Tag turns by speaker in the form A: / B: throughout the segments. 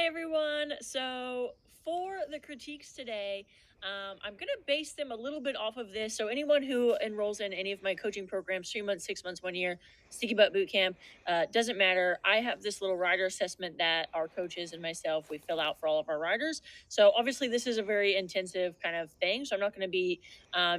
A: everyone. So for the critiques today, I'm going to base them a little bit off of this. So anyone who enrolls in any of my coaching programs, 3 months, 6 months, 1 year, Sticky Butt Bootcamp, doesn't matter. I have this little rider assessment that our coaches and myself, we fill out for all of our riders. So obviously this is a very intensive kind of thing. So I'm not going to be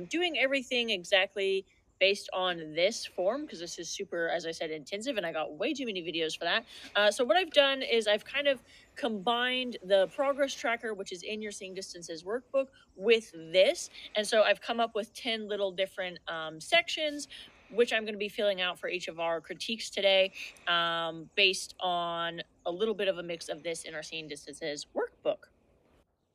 A: doing everything exactly based on this form because this is super, as I said, intensive, and I got way too many videos for that. So what I've done is I've kind of combined the progress tracker, which is in your Seeing Distances workbook, with this. And so I've come up with 10 little different sections, which I'm going to be filling out for each of our critiques today, based on a little bit of a mix of this in our Seeing Distances workbook.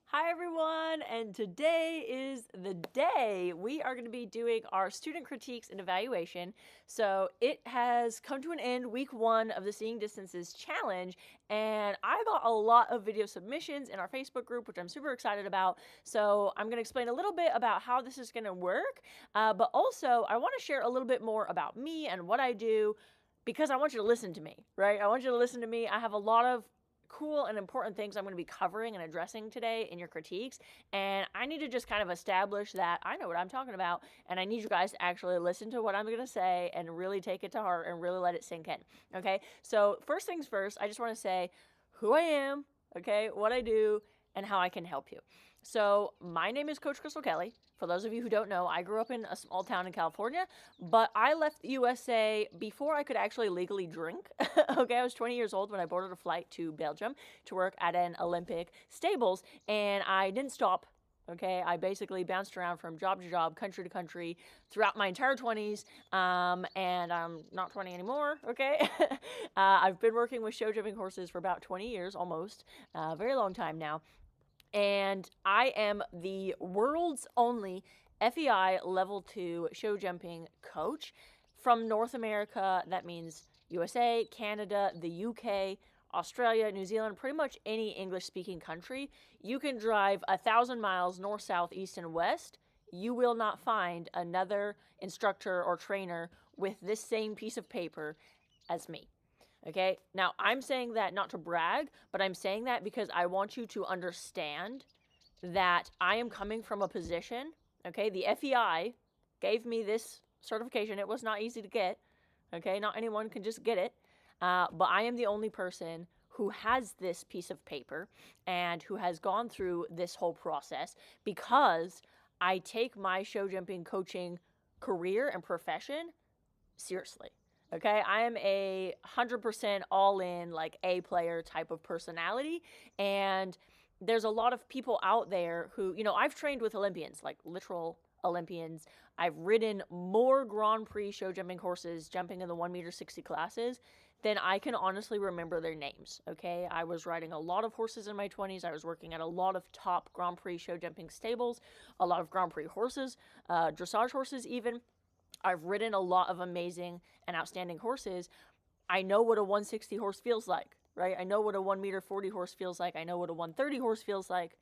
B: Hi everyone, and today is the day we are going to be doing our student critiques and evaluation. So it has come to an end, week 1 of the Seeing Distances challenge, and I got a lot of video submissions in our Facebook group, which I'm super excited about. So I'm going to explain a little bit about how this is going to work, but also I want to share a little bit more about me and what I do, because I want you to listen to me, right? I want you to listen to me. I have a lot of cool and important things I'm going to be covering and addressing today in your critiques, and I need to just kind of establish that I know what I'm talking about, and I need you guys to actually listen to what I'm going to say and really take it to heart and really let it sink in. Okay, so first things first, I just want to say who I am, okay, what I do, and how I can help you. So my name is Coach Krystal Kelly. For those of you who don't know, I grew up in a small town in California, but I left the USA before I could actually legally drink. Okay, I was 20 years old when I boarded a flight to Belgium to work at an Olympic stables, and I didn't stop. Okay, I basically bounced around from job to job, country to country throughout my entire 20s, and I'm not 20 anymore, okay? I've been working with show jumping horses for about 20 years, almost, a very long time now. And I am the world's only FEI Level 2 show jumping coach from North America. That means USA, Canada, the UK, Australia, New Zealand, pretty much any English-speaking country. You can drive 1,000 miles north, south, east, and west. You will not find another instructor or trainer with this same piece of paper as me. Okay, now I'm saying that not to brag, but I'm saying that because I want you to understand that I am coming from a position. Okay, the FEI gave me this certification. It was not easy to get. Okay, not anyone can just get it, but I am the only person who has this piece of paper and who has gone through this whole process, because I take my show jumping coaching career and profession seriously. Okay, I am a 100% all in, like A player type of personality. And there's a lot of people out there who, I've trained with Olympians, like literal Olympians. I've ridden more Grand Prix show jumping horses, jumping in the 1 meter 60 classes, than I can honestly remember their names. Okay, I was riding a lot of horses in my 20s. I was working at a lot of top Grand Prix show jumping stables, a lot of Grand Prix horses, dressage horses even. I've ridden a lot of amazing and outstanding horses. I know what a 160 horse feels like, right? I know what a 1 meter 40 horse feels like. I know what a 130 horse feels like,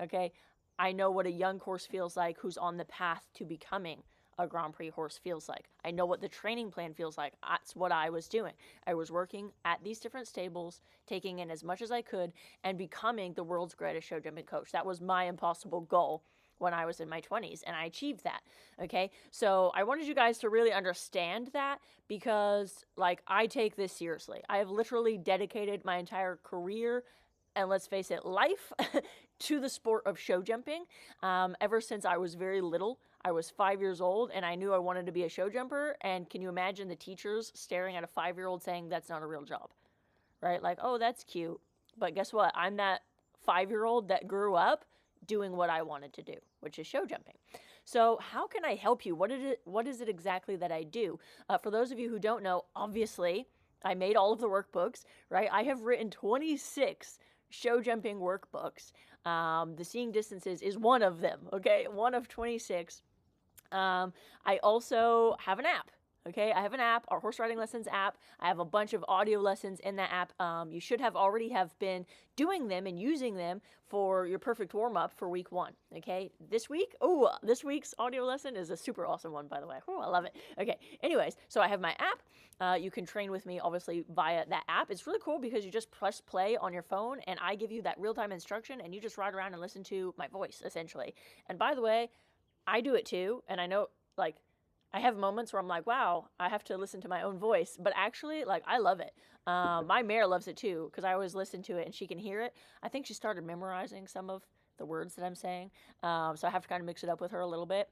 B: okay? I know what a young horse feels like who's on the path to becoming a Grand Prix horse feels like. I know what the training plan feels like. That's what I was doing. I was working at these different stables, taking in as much as I could, and becoming the world's greatest show jumping coach. That was my impossible goal when I was in my 20s, and I achieved that. Okay, so I wanted you guys to really understand that, because I take this seriously. I have literally dedicated my entire career, and let's face it, life to the sport of show jumping, ever since I was very little. I was 5 years old and I knew I wanted to be a show jumper. And can you imagine the teachers staring at a 5-year-old saying that's not a real job, right? Like, oh, that's cute, but guess what? I'm that 5-year-old that grew up doing what I wanted to do, which is show jumping. So how can I help you? What is it exactly that I do? For those of you who don't know, obviously, I made all of the workbooks, right? I have written 26 show jumping workbooks. The Seeing Distances is one of them, okay? One of 26. I also have an app. Okay, I have an app, our horse riding lessons app. I have a bunch of audio lessons in that app. You should have already have been doing them and using them for your perfect warm up for week 1. Okay, this week's audio lesson is a super awesome one, by the way. I love it. Okay, anyways, so I have my app. You can train with me obviously via that app. It's really cool because you just press play on your phone and I give you that real-time instruction and you just ride around and listen to my voice essentially. And by the way, I do it too, and I know, like, I have moments where I'm like, wow, I have to listen to my own voice, but actually, like, I love it. My mare loves it too, because I always listen to it and she can hear it. I think she started memorizing some of the words that I'm saying, so I have to kind of mix it up with her a little bit,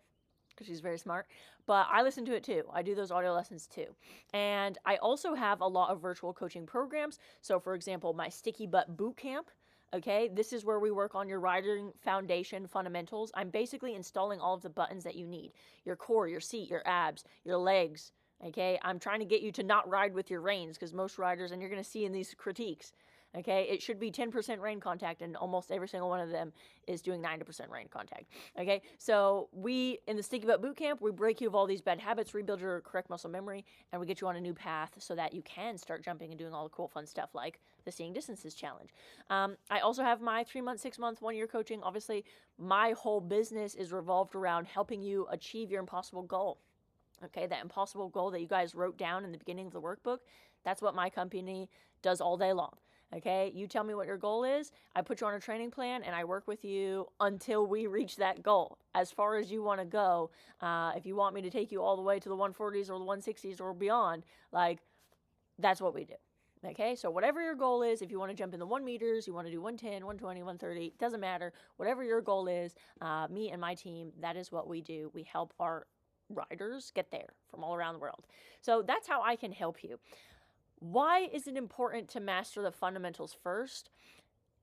B: because she's very smart. But I listen to it too. I do those audio lessons too. And I also have a lot of virtual coaching programs. So, for example, my Sticky Butt Bootcamp. Okay, this is where we work on your riding foundation fundamentals. I'm basically installing all of the buttons that you need. Your core, your seat, your abs, your legs. Okay, I'm trying to get you to not ride with your reins, because most riders, and you're going to see in these critiques, okay, it should be 10% rein contact, and almost every single one of them is doing 90% rein contact. Okay, so we, in the Sticky Butt Bootcamp, we break you of all these bad habits, rebuild your correct muscle memory, and we get you on a new path so that you can start jumping and doing all the cool fun stuff like the Seeing Distances Challenge. I also have my 3-month, 6-month, 1-year coaching. Obviously, my whole business is revolved around helping you achieve your impossible goal. Okay, that impossible goal that you guys wrote down in the beginning of the workbook, that's what my company does all day long. Okay, you tell me what your goal is, I put you on a training plan, and I work with you until we reach that goal. As far as you want to go, if you want me to take you all the way to the 140s or the 160s or beyond, like, that's what we do. Okay, so whatever your goal is, if you want to jump in the 1 meters, you want to do 110, 120, 130, it doesn't matter. Whatever your goal is, me and my team, that is what we do. We help our riders get there from all around the world. So that's how I can help you. Why is it important to master the fundamentals first?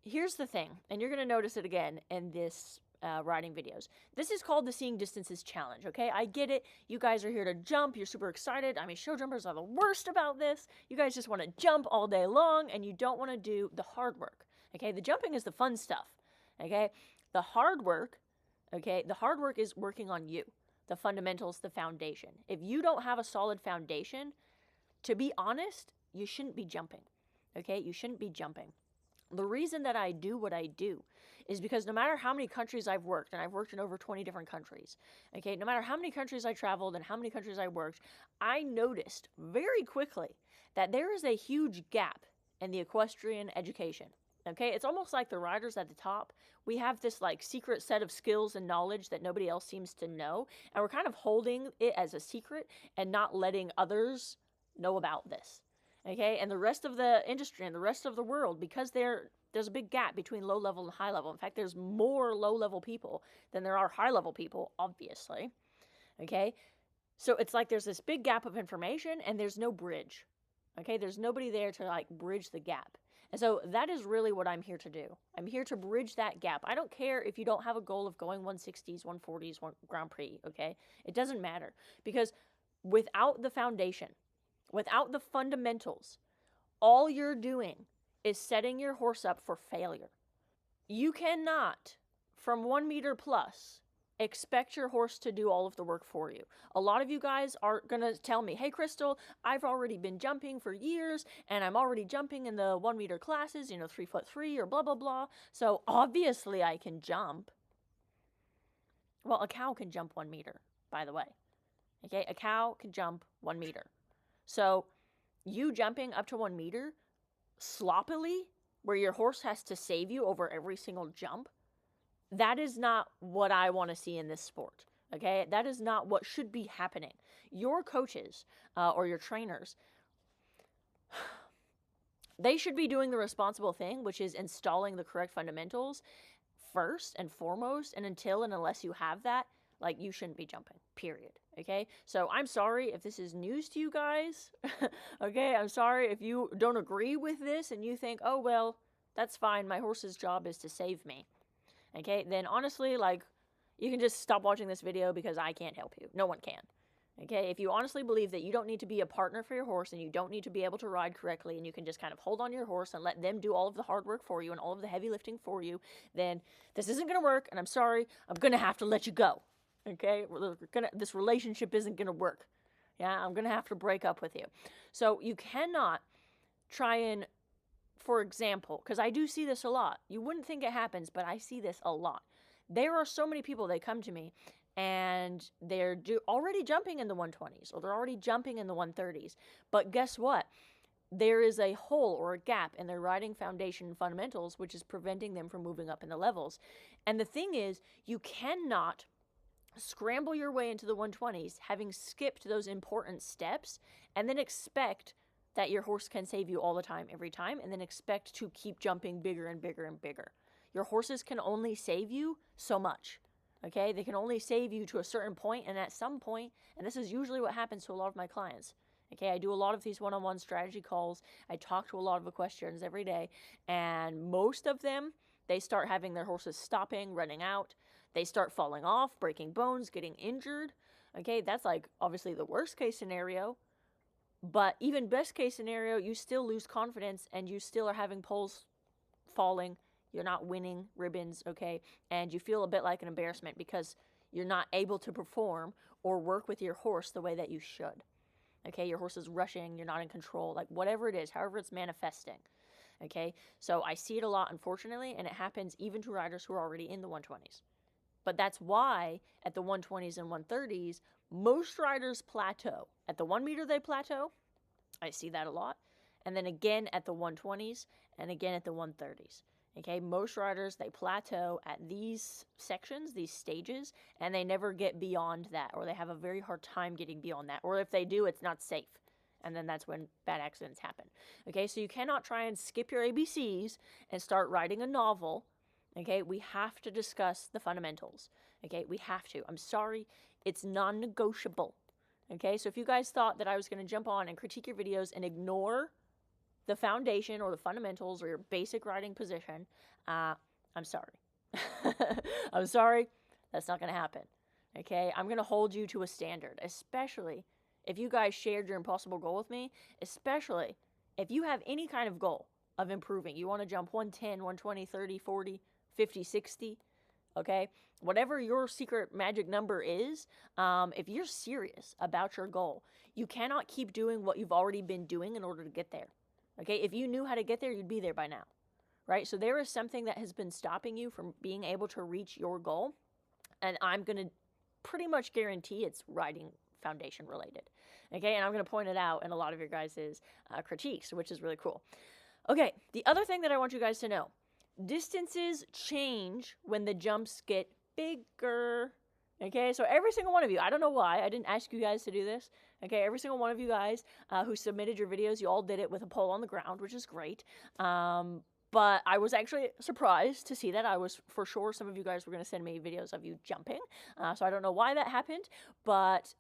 B: Here's the thing, and you're going to notice it again in this riding videos. This is called the Seeing Distances Challenge, okay? I get it. You guys are here to jump. You're super excited. I mean, show jumpers are the worst about this. You guys just want to jump all day long, and you don't want to do the hard work, okay? The jumping is the fun stuff, okay? The hard work is working on you, the fundamentals, the foundation. If you don't have a solid foundation, to be honest, you shouldn't be jumping, okay? You shouldn't be jumping. The reason that I do what I do is because no matter how many countries I've worked, and I've worked in over 20 different countries, okay, no matter how many countries I traveled and how many countries I worked, I noticed very quickly that there is a huge gap in the equestrian education, okay? It's almost like the riders at the top, we have this like secret set of skills and knowledge that nobody else seems to know, and we're kind of holding it as a secret and not letting others know about this. Okay, and the rest of the industry and the rest of the world, because there's a big gap between low level and high level. In fact, there's more low level people than there are high level people, obviously. Okay, so it's like there's this big gap of information and there's no bridge. Okay, there's nobody there to like bridge the gap. And so that is really what I'm here to do. I'm here to bridge that gap. I don't care if you don't have a goal of going 160s, 140s, Grand Prix, okay? It doesn't matter, because without the foundation, without the fundamentals, all you're doing is setting your horse up for failure. You cannot, from 1 meter plus, expect your horse to do all of the work for you. A lot of you guys are going to tell me, hey, Krystal, I've already been jumping for years, and I'm already jumping in the 1 meter classes, 3'3" or blah, blah, blah. So obviously I can jump. Well, a cow can jump 1 meter, by the way. Okay, a cow can jump 1 meter. So you jumping up to 1 meter sloppily, where your horse has to save you over every single jump, that is not what I want to see in this sport. Okay, that is not what should be happening. Your coaches or your trainers, they should be doing the responsible thing, which is installing the correct fundamentals first and foremost, and until and unless you have that, like, you shouldn't be jumping, period. Okay, so I'm sorry if this is news to you guys. Okay, I'm sorry if you don't agree with this and you think, oh, well, that's fine, my horse's job is to save me. Okay, then honestly, like, you can just stop watching this video, because I can't help you. No one can. Okay, if you honestly believe that you don't need to be a partner for your horse and you don't need to be able to ride correctly and you can just kind of hold on to your horse and let them do all of the hard work for you and all of the heavy lifting for you, then this isn't going to work, and I'm sorry, I'm going to have to let you go. Okay, this relationship isn't going to work. Yeah, I'm going to have to break up with you. So you cannot try and, for example, because I do see this a lot. You wouldn't think it happens, but I see this a lot. There are so many people, they come to me and they're already jumping in the 120s or they're already jumping in the 130s. But guess what? There is a hole or a gap in their riding foundation and fundamentals, which is preventing them from moving up in the levels. And the thing is, you cannot scramble your way into the 120s, having skipped those important steps, and then expect that your horse can save you all the time, every time, and then expect to keep jumping bigger and bigger and bigger. Your horses can only save you so much. Okay? They can only save you to a certain point, and at some point, and this is usually what happens to a lot of my clients. Okay, I do a lot of these one-on-one strategy calls. I talk to a lot of equestrians every day, and most of them, they start having their horses stopping, running out. They start falling off, breaking bones, getting injured. Okay, that's like obviously the worst case scenario. But even best case scenario, you still lose confidence and you still are having poles falling. You're not winning ribbons, okay? And you feel a bit like an embarrassment because you're not able to perform or work with your horse the way that you should. Okay, your horse is rushing, you're not in control, like whatever it is, however it's manifesting. Okay, so I see it a lot, unfortunately, and it happens even to riders who are already in the 120s. But that's why at the 120s and 130s, most riders plateau. At the 1 meter, they plateau. I see that a lot. And then again at the 120s and again at the 130s. Okay, most riders, they plateau at these sections, these stages, and they never get beyond that, or they have a very hard time getting beyond that. Or if they do, it's not safe. And then that's when bad accidents happen. Okay, so you cannot try and skip your ABCs and start writing a novel. Okay, we have to discuss the fundamentals. Okay, we have to. I'm sorry, it's non-negotiable. Okay, so if you guys thought that I was going to jump on and critique your videos and ignore the foundation or the fundamentals or your basic riding position, I'm sorry. I'm sorry, that's not going to happen. Okay, I'm going to hold you to a standard, especially if you guys shared your impossible goal with me, especially if you have any kind of goal of improving. You want to jump 110, 120, 30, 40, 50, 60, okay? Whatever your secret magic number is, if you're serious about your goal, you cannot keep doing what you've already been doing in order to get there, okay? If you knew how to get there, you'd be there by now, right? So there is something that has been stopping you from being able to reach your goal, and I'm going to pretty much guarantee it's riding foundation related, okay? And I'm going to point it out in a lot of your guys' critiques, which is really cool. Okay, the other thing that I want you guys to know, distances change when the jumps get bigger. Okay, so every single one of you, I don't know why, I didn't ask you guys to do this. Okay, every single one of you guys who submitted your videos, you all did it with a pole on the ground, which is great. But I was actually surprised to see that. I was for sure some of you guys were going to send me videos of you jumping. So I don't know why that happened, but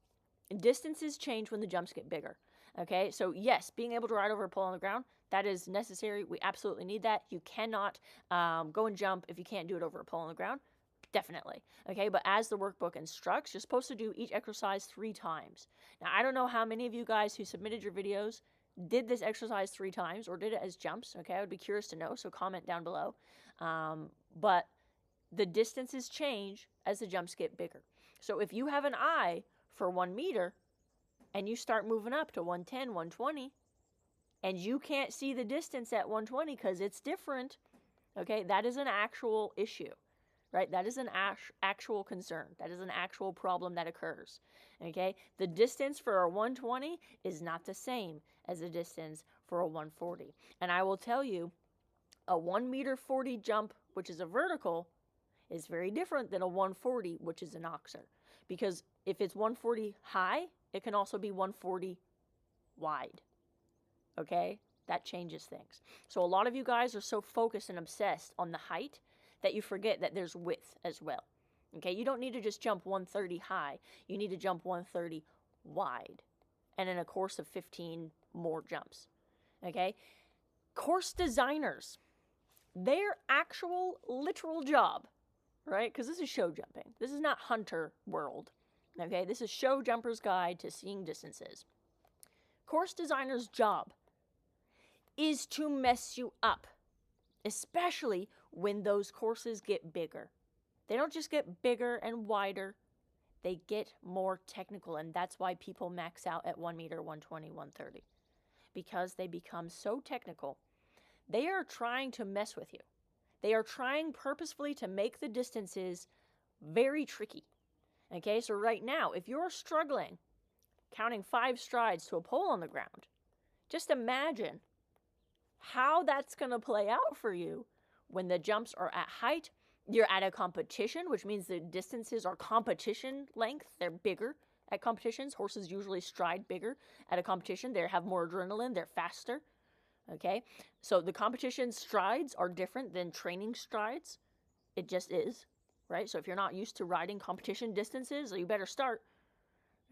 B: distances change when the jumps get bigger. Okay, so yes, being able to ride over a pole on the ground, that is necessary. We absolutely need that. You cannot go and jump if you can't do it over a pole on the ground. Definitely. Okay, but as the workbook instructs, you're supposed to do each exercise 3 times. Now, I don't know how many of you guys who submitted your videos did this exercise 3 times or did it as jumps. Okay, I would be curious to know, so comment down below. But the distances change as the jumps get bigger. So if you have an eye for 1 meter and you start moving up to 110, 120, and you can't see the distance at 120 because it's different, okay, that is an actual issue, right? That is an actual concern. That is an actual problem that occurs, okay? The distance for a 120 is not the same as the distance for a 140. And I will tell you, a 1 meter 40 jump, which is a vertical, is very different than a 140, which is an oxer. Because if it's 140 high, it can also be 140 wide. Okay? That changes things. So a lot of you guys are so focused and obsessed on the height that you forget that there's width as well. Okay? You don't need to just jump 130 high. You need to jump 130 wide. And in a course of 15 more jumps. Okay? Course designers, their actual literal job, right? Because this is show jumping. This is not hunter world. Okay? This is show jumper's guide to seeing distances. Course designer's job is to mess you up, especially when those courses get bigger. They don't just get bigger and wider they get more technical, and that's why people max out at 1 meter, 120, 130, because they become so technical. They are trying to mess with you. They are trying purposefully to make the distances very tricky. Okay, so right now, if you're struggling counting 5 strides to a pole on the ground, just imagine how that's going to play out for you when the jumps are at height. You're at a competition, which means the distances are competition length. They're bigger at competitions. Horses usually stride bigger at a competition. They have more adrenaline. They're faster. Okay, so the competition strides are different than training strides. It just is, right? So if you're not used to riding competition distances, you better start.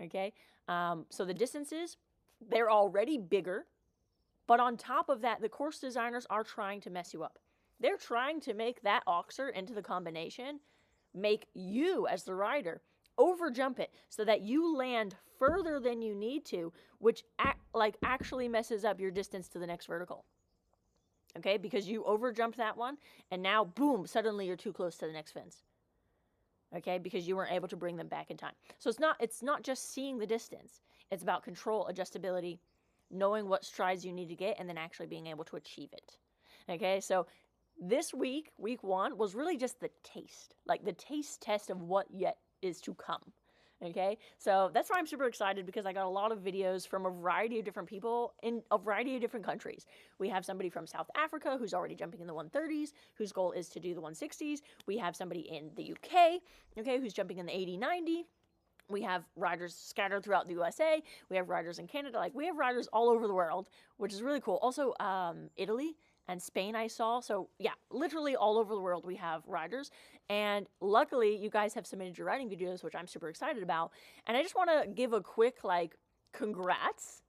B: Okay, so the distances, they're already bigger. But on top of that, the course designers are trying to mess you up. They're trying to make that oxer into the combination, make you as the rider overjump it so that you land further than you need to, which actually messes up your distance to the next vertical. Okay, because you overjumped that one, and now boom, suddenly you're too close to the next fence. Okay, because you weren't able to bring them back in time. So it's not just seeing the distance. It's about control, adjustability, knowing what strides you need to get, and then actually being able to achieve it. Okay, so this week 1, was really just the taste, like the taste test of what yet is to come. Okay, so that's why I'm super excited, because I got a lot of videos from a variety of different people in a variety of different countries. We have somebody from South Africa who's already jumping in the 130s, whose goal is to do the 160s. We have somebody in the UK, okay, who's jumping in the 80-90. We have riders scattered throughout the USA. We have riders in Canada. Like, we have riders all over the world, which is really cool. Also, Italy and Spain I saw. So yeah, literally all over the world we have riders. And luckily you guys have submitted your riding videos, which I'm super excited about. And I just want to give a quick congrats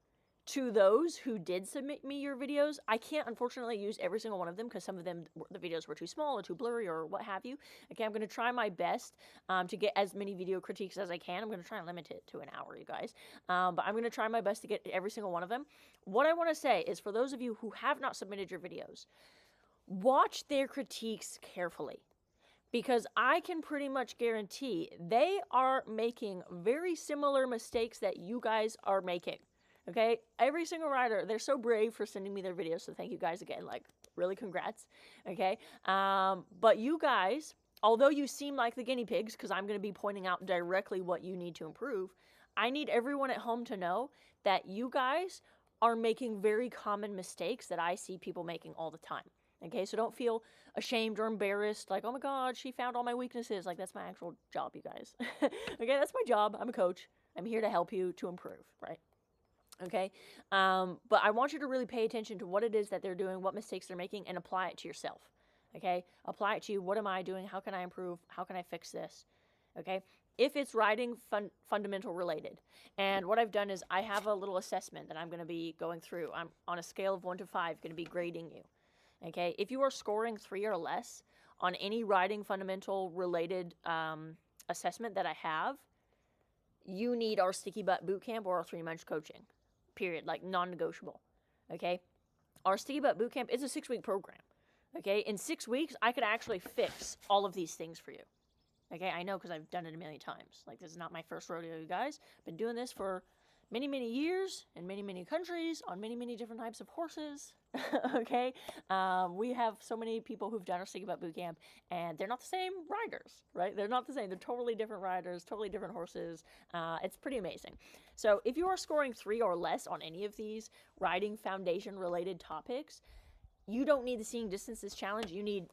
B: to those who did submit me your videos. I can't unfortunately use every single one of them because some of them, the videos were too small or too blurry or what have you. Okay, I'm going to try my best to get as many video critiques as I can. I'm going to try and limit it to an hour, you guys. But I'm going to try my best to get every single one of them. What I want to say is, for those of you who have not submitted your videos, watch their critiques carefully, because I can pretty much guarantee they are making very similar mistakes that you guys are making. Okay, every single rider, they're so brave for sending me their videos, so thank you guys again, really congrats, okay? But you guys, although you seem like the guinea pigs, because I'm going to be pointing out directly what you need to improve, I need everyone at home to know that you guys are making very common mistakes that I see people making all the time. Okay, so don't feel ashamed or embarrassed, like, oh my God, she found all my weaknesses. That's my actual job, you guys. Okay, that's my job. I'm a coach. I'm here to help you to improve, right? Okay, but I want you to really pay attention to what it is that they're doing, what mistakes they're making, and apply it to yourself. Okay, apply it to you. What am I doing? How can I improve? How can I fix this? Okay, if it's riding fundamental related. And what I've done is I have a little assessment that I'm going to be going through. I'm on a scale of 1 to 5 going to be grading you. Okay, if you are scoring 3 or less on any riding fundamental related assessment that I have, you need our Sticky Butt Bootcamp or our 3-month coaching. Period, non-negotiable. Okay, our Sticky Butt Bootcamp is a 6-week program. Okay, in 6 weeks, I could actually fix all of these things for you. Okay, I know, because I've done it a million times. This is not my first rodeo, you guys. I've been doing this for many, many years in many, many countries on many, many different types of horses. Okay, we have so many people who've done our Sticky Butt Bootcamp, and they're not the same riders, right? They're not the same. They're totally different riders, totally different horses. It's pretty amazing. So if you are scoring 3 or less on any of these riding foundation related topics, you don't need the Seeing Distances Challenge. You need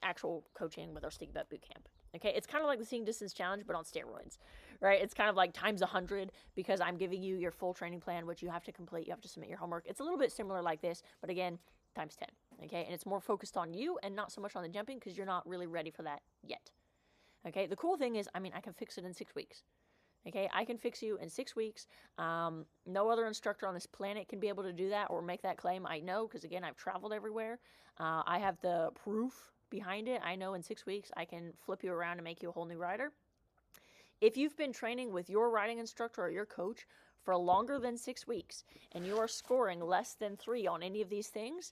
B: actual coaching with our Sticky Butt Bootcamp. Okay, it's kind of like the Seeing Distance Challenge, but on steroids, right? It's kind of like times 100, because I'm giving you your full training plan, which you have to complete. You have to submit your homework. It's a little bit similar like this, but again, times 10, okay? And it's more focused on you and not so much on the jumping, because you're not really ready for that yet, okay? The cool thing is, I can fix it in 6 weeks, okay? I can fix you in 6 weeks. No other instructor on this planet can be able to do that or make that claim. I know, because again, I've traveled everywhere. I have the proof behind it. I know in 6 weeks I can flip you around and make you a whole new rider. If you've been training with your riding instructor or your coach for longer than 6 weeks and you are scoring less than 3 on any of these things,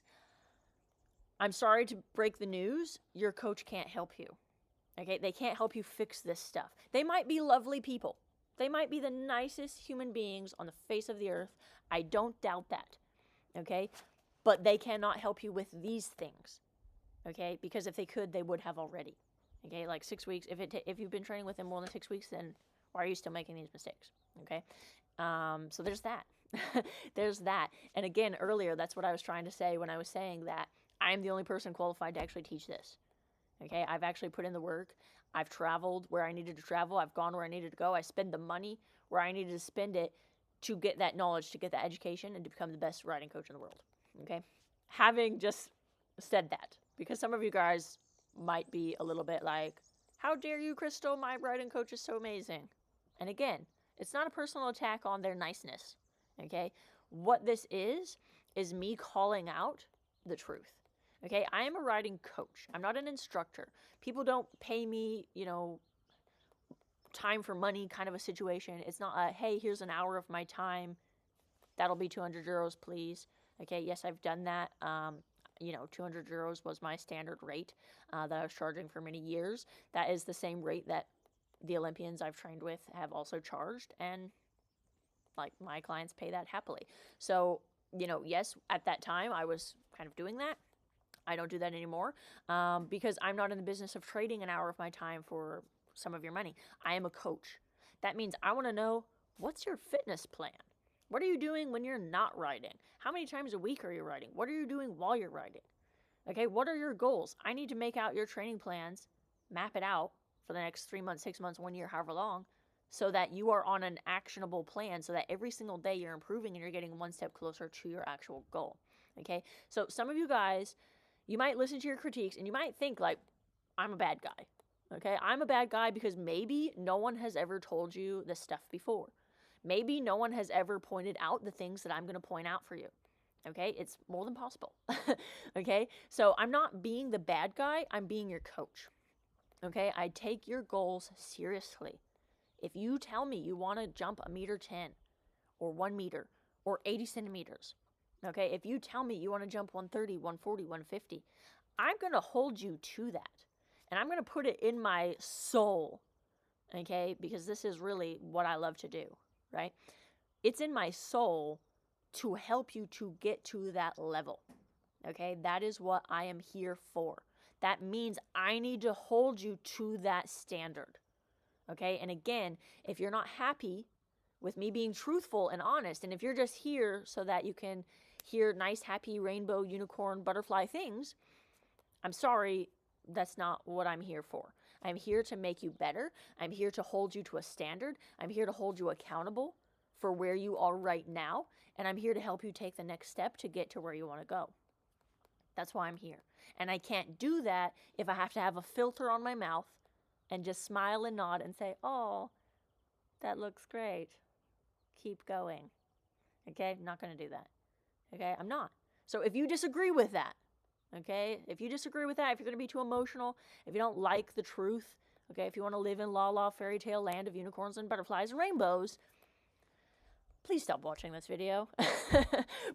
B: I'm sorry to break the news, your coach can't help you. Okay, they can't help you fix this stuff. They might be lovely people. They might be the nicest human beings on the face of the earth. I don't doubt that. Okay, but they cannot help you with these things. Okay, because if they could, they would have already. Okay, like 6 weeks. If you've been training with them more than 6 weeks, then why are you still making these mistakes? Okay, so there's that. There's that. And again, earlier, that's what I was trying to say when I was saying that I'm the only person qualified to actually teach this. Okay, I've actually put in the work. I've traveled where I needed to travel. I've gone where I needed to go. I spend the money where I needed to spend it to get that knowledge, to get that education, and to become the best riding coach in the world. Okay, having just said that, because some of you guys might be a little bit like, how dare you, Krystal? My riding coach is so amazing. And again, it's not a personal attack on their niceness. Okay, what this is me calling out the truth. Okay, I am a riding coach. I'm not an instructor. People don't pay me, time for money kind of a situation. It's not a, hey, here's an hour of my time. That'll be 200 euros, please. Okay, yes, I've done that. 200 euros was my standard rate that I was charging for many years. That is the same rate that the Olympians I've trained with have also charged, and like my clients pay that happily. So, yes, at that time I was kind of doing that. I don't do that anymore because I'm not in the business of trading an hour of my time for some of your money. I am a coach. That means I want to know, what's your fitness plan? What are you doing when you're not riding? How many times a week are you riding? What are you doing while you're riding? Okay, what are your goals? I need to make out your training plans, map it out for the next 3 months, 6 months, 1 year, however long, so that you are on an actionable plan, so that every single day you're improving and you're getting one step closer to your actual goal. Okay, so some of you guys, you might listen to your critiques and you might think like, I'm a bad guy. Okay, I'm a bad guy because maybe no one has ever told you this stuff before. Maybe no one has ever pointed out the things that I'm going to point out for you. Okay, it's more than possible. Okay, so I'm not being the bad guy, I'm being your coach. Okay, I take your goals seriously. If you tell me you want to jump 1.10 meters or 1 meter or 80 centimeters, okay, if you tell me you want to jump 130, 140, 150, I'm going to hold you to that. And I'm going to put it in my soul, okay, because this is really what I love to do, right? It's in my soul to help you to get to that level, okay? That is what I am here for. That means I need to hold you to that standard, okay? And again, if you're not happy with me being truthful and honest, and if you're just here so that you can hear nice, happy, rainbow, unicorn, butterfly things, I'm sorry, that's not what I'm here for. I'm here to make you better. I'm here to hold you to a standard. I'm here to hold you accountable for where you are right now, and I'm here to help you take the next step to get to where you want to go. That's why I'm here. And I can't do that if I have to have a filter on my mouth and just smile and nod and say, oh, that looks great. Keep going. Okay? I'm not going to do that. Okay? I'm not. So if you disagree with that, okay, if you disagree with that, if you're going to be too emotional, if you don't like the truth, okay, if you want to live in la la fairy tale land of unicorns and butterflies and rainbows, please stop watching this video.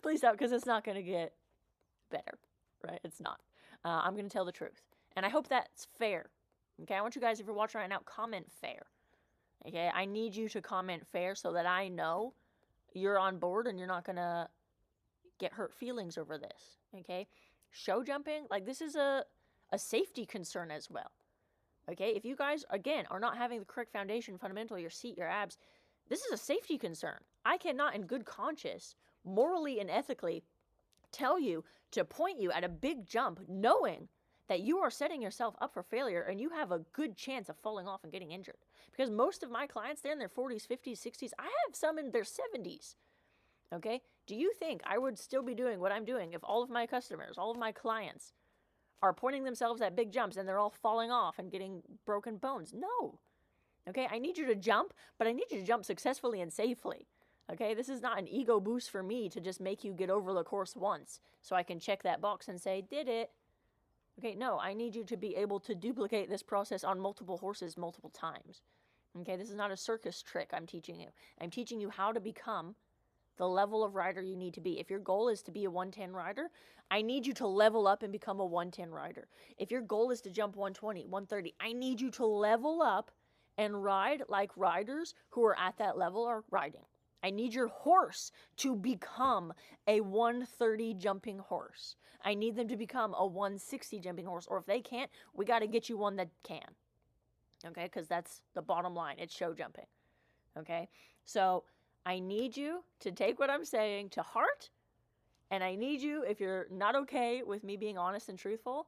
B: Please stop, because it's not going to get better, right? It's not. I'm going to tell the truth. And I hope that's fair. Okay, I want you guys, if you're watching right now, comment fair. Okay, I need you to comment fair so that I know you're on board and you're not going to get hurt feelings over this. Okay, show jumping, like, this is a safety concern as well. Okay, if you guys, again, are not having the correct foundation, fundamental, your seat, your abs, this is a safety concern. I cannot, in good conscience, morally and ethically, tell you to point you at a big jump knowing that you are setting yourself up for failure and you have a good chance of falling off and getting injured. Because most of my clients, they're in their 40s, 50s, 60s. I have some in their 70s. Okay? Do you think I would still be doing what I'm doing if all of my customers, all of my clients are pointing themselves at big jumps and they're all falling off and getting broken bones? No. Okay? I need you to jump, but I need you to jump successfully and safely. Okay? This is not an ego boost for me to just make you get over the course once so I can check that box and say, did it. Okay, no, I need you to be able to duplicate this process on multiple horses multiple times. Okay, this is not a circus trick I'm teaching you. I'm teaching you how to become the level of rider you need to be. If your goal is to be a 110 rider, I need you to level up and become a 110 rider. If your goal is to jump 120, 130, I need you to level up and ride like riders who are at that level are riding. I need your horse to become a 130 jumping horse. I need them to become a 160 jumping horse. Or if they can't, we got to get you one that can. Okay, because that's the bottom line. It's show jumping. Okay, so I need you to take what I'm saying to heart. And I need you, if you're not okay with me being honest and truthful,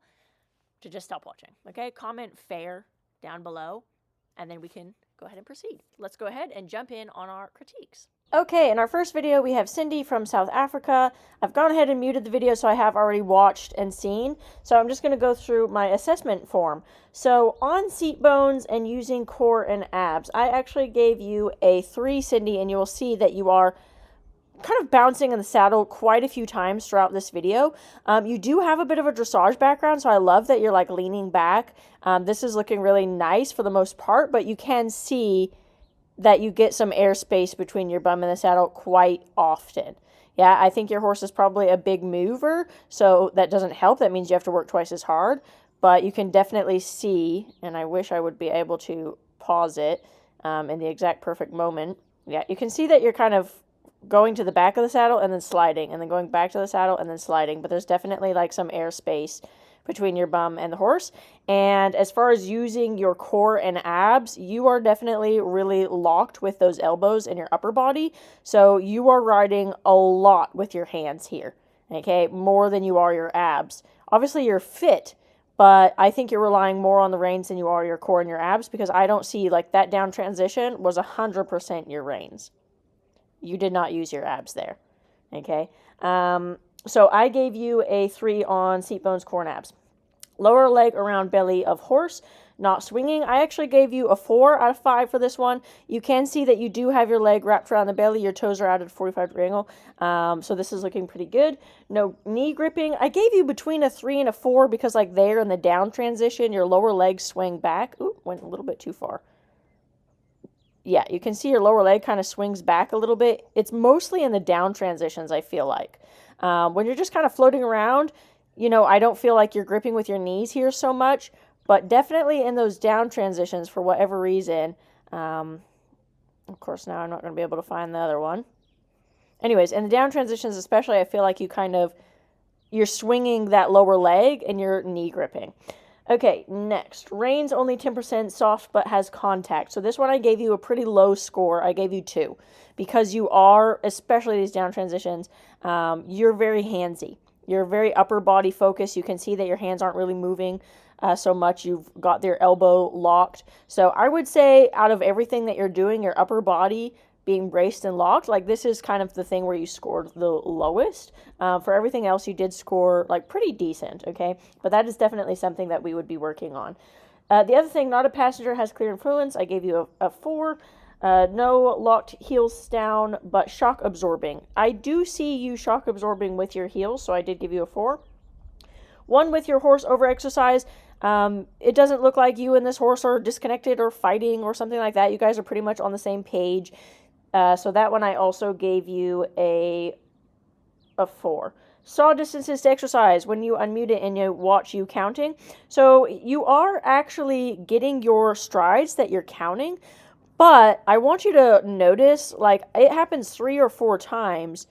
B: to just stop watching. Okay, comment fair down below. And then we can go ahead and proceed. Let's go ahead and jump in on our critiques. Okay, in our first video, we have Cindy from South Africa. I've gone ahead and muted the video, so I have already watched and seen. So I'm just going to go through my assessment form. So on seat bones and using core and abs, I actually gave you a 3, Cindy, and you will see that you are kind of bouncing in the saddle quite a few times throughout this video. You do have a bit of a dressage background, so I love that you're like leaning back. This is looking really nice for the most part, but you can see that you get some airspace between your bum and the saddle quite often. Yeah, I think your horse is probably a big mover, so that doesn't help. That means you have to work twice as hard, but you can definitely see, and I wish I would be able to pause it in the exact perfect moment. Yeah, you can see that you're kind of going to the back of the saddle and then sliding, and then going back to the saddle and then sliding, but there's definitely like some airspace between your bum and the horse. And as far as using your core and abs, you are definitely really locked with those elbows in your upper body. So you are riding a lot with your hands here, okay, more than you are your abs. Obviously you're fit, but I think you're relying more on the reins than you are your core and your abs, because I don't see like that down transition was 100% your reins. You did not use your abs there, okay? So I gave you a 3 on seat bones, core, and abs. Lower leg around belly of horse, not swinging. I actually gave you a 4 out of 5 for this one. You can see that you do have your leg wrapped around the belly. Your toes are out at a 45-degree angle. So this is looking pretty good. No knee gripping. I gave you between a 3 and a 4 because like there in the down transition, your lower legs swing back. Ooh, went a little bit too far. Yeah, you can see your lower leg kind of swings back a little bit. It's mostly in the down transitions, I feel like. When you're just kind of floating around, you know, I don't feel like you're gripping with your knees here so much, but definitely in those down transitions for whatever reason. Of course, now I'm not going to be able to find the other one. Anyways, in the down transitions especially, I feel like you're swinging that lower leg and you're knee gripping. Okay, next. Reins only 10% soft but has contact. So this one I gave you a pretty low score. I gave you 2 because you are, especially these down transitions, you're very handsy. You're very upper body focused. You can see that your hands aren't really moving so much. You've got their elbow locked. So I would say out of everything that you're doing, your upper body being braced and locked, like this is kind of the thing where you scored the lowest. For everything else, you did score like pretty decent, okay? But that is definitely something that we would be working on. The other thing, not a passenger, has clear influence. I gave you a 4. No locked heels down, but shock absorbing. I do see you shock absorbing with your heels, so I did give you a 4. 1 with your horse over exercise. It doesn't look like you and this horse are disconnected or fighting or something like that. You guys are pretty much on the same page. So that one I also gave you a 4. Saw distances to exercise when you unmute it and you watch you counting. So you are actually getting your strides that you're counting, but I want you to notice, like, it happens 3 or 4 times.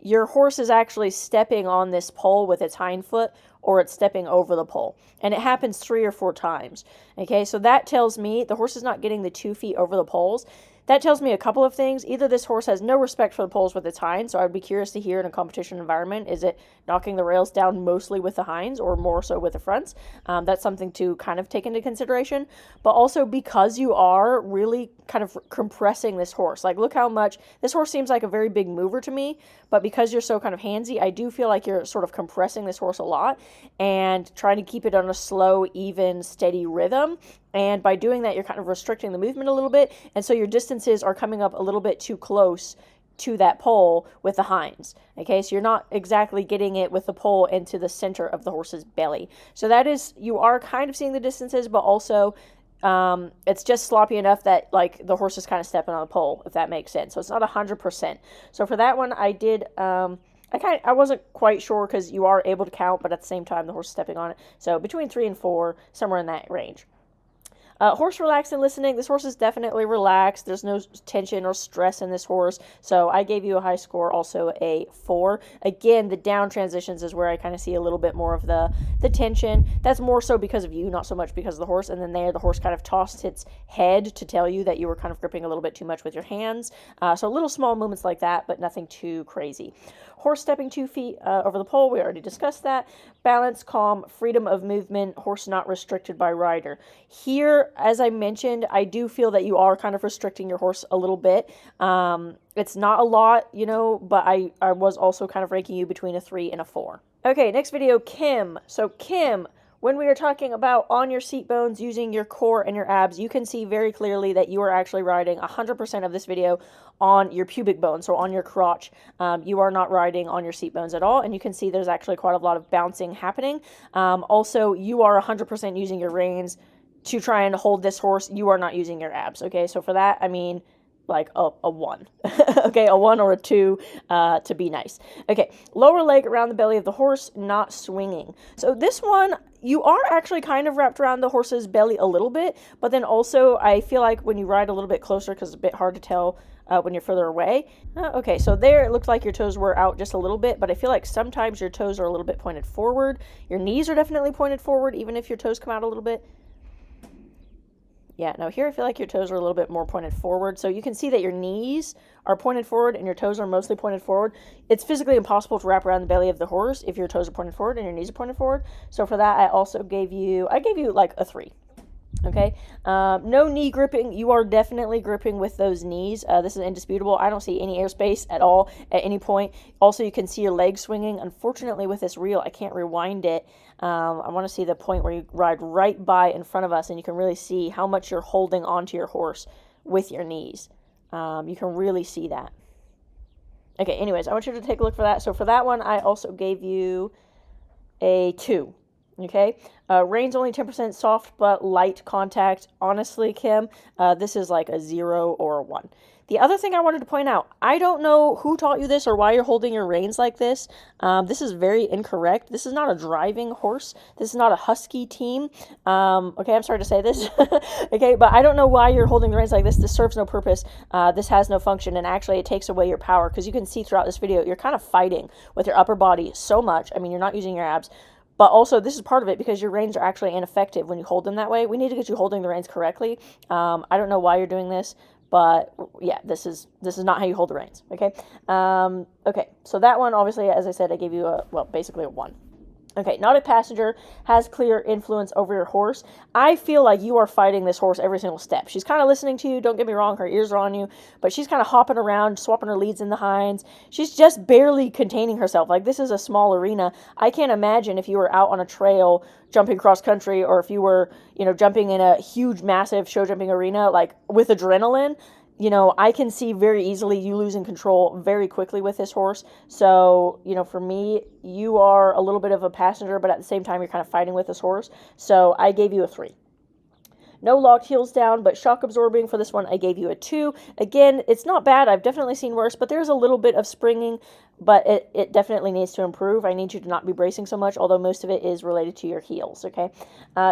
B: Your horse is actually stepping on this pole with its hind foot, or it's stepping over the pole. And it happens 3 or 4 times. Okay, so that tells me the horse is not getting the 2 feet over the poles. That tells me a couple of things. Either this horse has no respect for the poles with its hinds, so I'd be curious to hear in a competition environment, is it knocking the rails down mostly with the hinds or more so with the fronts? That's something to kind of take into consideration. But also because you are really kind of compressing this horse. Like, look how much, this horse seems like a very big mover to me, but because you're so kind of handsy, I do feel like you're sort of compressing this horse a lot and trying to keep it on a slow, even, steady rhythm. And by doing that, you're kind of restricting the movement a little bit. And so your distances are coming up a little bit too close to that pole with the hinds. Okay, so you're not exactly getting it with the pole into the center of the horse's belly. So that is, you are kind of seeing the distances, but also It's just sloppy enough that like the horse is kind of stepping on the pole, if that makes sense. So it's not 100%. So for that one, I did. I wasn't quite sure because you are able to count, but at the same time the horse is stepping on it. So between 3 and 4, somewhere in that range. Horse relaxed and listening. This horse is definitely relaxed. There's no tension or stress in this horse. So I gave you a high score, also a 4. Again, the down transitions is where I kind of see a little bit more of the tension. That's more so because of you, not so much because of the horse. And then there, the horse kind of tossed its head to tell you that you were kind of gripping a little bit too much with your hands. So little small movements like that, but nothing too crazy. Horse stepping 2 feet over the pole, we already discussed that. Balance, calm, freedom of movement, horse not restricted by rider. Here, as I mentioned, I do feel that you are kind of restricting your horse a little bit. It's not a lot, but I was also kind of ranking you between a 3 and a 4. Okay, next video, Kim. So Kim, when we are talking about on your seat bones using your core and your abs, you can see very clearly that you are actually riding 100% of this video on your pubic bone, so on your crotch. You are not riding on your seat bones at all, and you can see there's actually quite a lot of bouncing happening. Also, you are 100% using your reins to try and hold this horse. You are not using your abs, okay? So for that, I mean, like a 1. Okay, a 1 or a 2 to be nice. Okay, lower leg around the belly of the horse, not swinging. So this one, you are actually kind of wrapped around the horse's belly a little bit, but then also I feel like when you ride a little bit closer, because it's a bit hard to tell when you're further away. Okay, so there it looked like your toes were out just a little bit, but I feel like sometimes your toes are a little bit pointed forward. Your knees are definitely pointed forward, even if your toes come out a little bit. Yeah, no, here I feel like your toes are a little bit more pointed forward. So you can see that your knees are pointed forward and your toes are mostly pointed forward. It's physically impossible to wrap around the belly of the horse if your toes are pointed forward and your knees are pointed forward. So for that, I gave you like a 3. Okay, no knee gripping. You are definitely gripping with those knees. This is indisputable. I don't see any airspace at all at any point. Also, you can see your legs swinging. Unfortunately, with this reel, I can't rewind it. I want to see the point where you ride right by in front of us, and you can really see how much you're holding onto your horse with your knees. You can really see that. Okay, anyways, I want you to take a look for that. So for that one, I also gave you a 2. Okay, reins only 10% soft but light contact. Honestly, Kim, this is like a 0 or a 1. The other thing I wanted to point out, I don't know who taught you this or why you're holding your reins like this. This is very incorrect. This is not a driving horse. This is not a husky team. Okay, I'm sorry to say this. Okay, but I don't know why you're holding the reins like this. This serves no purpose. This has no function, and actually it takes away your power, because you can see throughout this video, you're kind of fighting with your upper body so much. I mean, you're not using your abs. But also, this is part of it because your reins are actually ineffective when you hold them that way. We need to get you holding the reins correctly. I don't know why you're doing this, but yeah, this is not how you hold the reins, okay? Okay, so that one, obviously, as I said, I gave you basically a 1. Okay, not a passenger, has clear influence over your horse. I feel like you are fighting this horse every single step. She's kind of listening to you, don't get me wrong, her ears are on you, but she's kind of hopping around, swapping her leads in the hinds. She's just barely containing herself. Like, this is a small arena. I can't imagine if you were out on a trail jumping cross country, or if you were, jumping in a huge, massive show jumping arena, like, with adrenaline. I can see very easily you losing control very quickly with this horse. So, for me, you are a little bit of a passenger, but at the same time, you're kind of fighting with this horse. So I gave you a 3. No locked heels down, but shock absorbing. For this one, I gave you a 2. Again, it's not bad. I've definitely seen worse, but there's a little bit of springing, but it definitely needs to improve. I need you to not be bracing so much, although most of it is related to your heels, okay?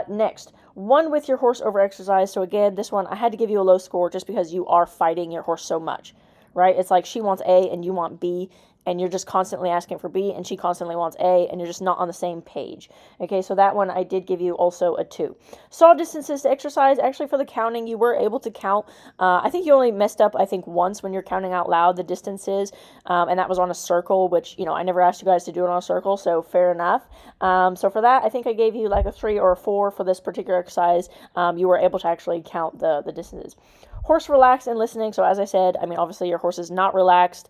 B: Next, 1 with your horse over exercise. So again, this one, I had to give you a low score just because you are fighting your horse so much, right? It's like she wants A and you want B, and you're just constantly asking for B, and she constantly wants A, and you're just not on the same page. Okay, so that one I did give you also a 2. Saw distances to exercise. Actually, for the counting, you were able to count. I think you only messed up, once when you're counting out loud the distances, and that was on a circle, which, I never asked you guys to do it on a circle, so fair enough. So for that, I think I gave you like a 3 or a 4 for this particular exercise. You were able to actually count the distances. Horse relaxed and listening. So as I said, obviously your horse is not relaxed.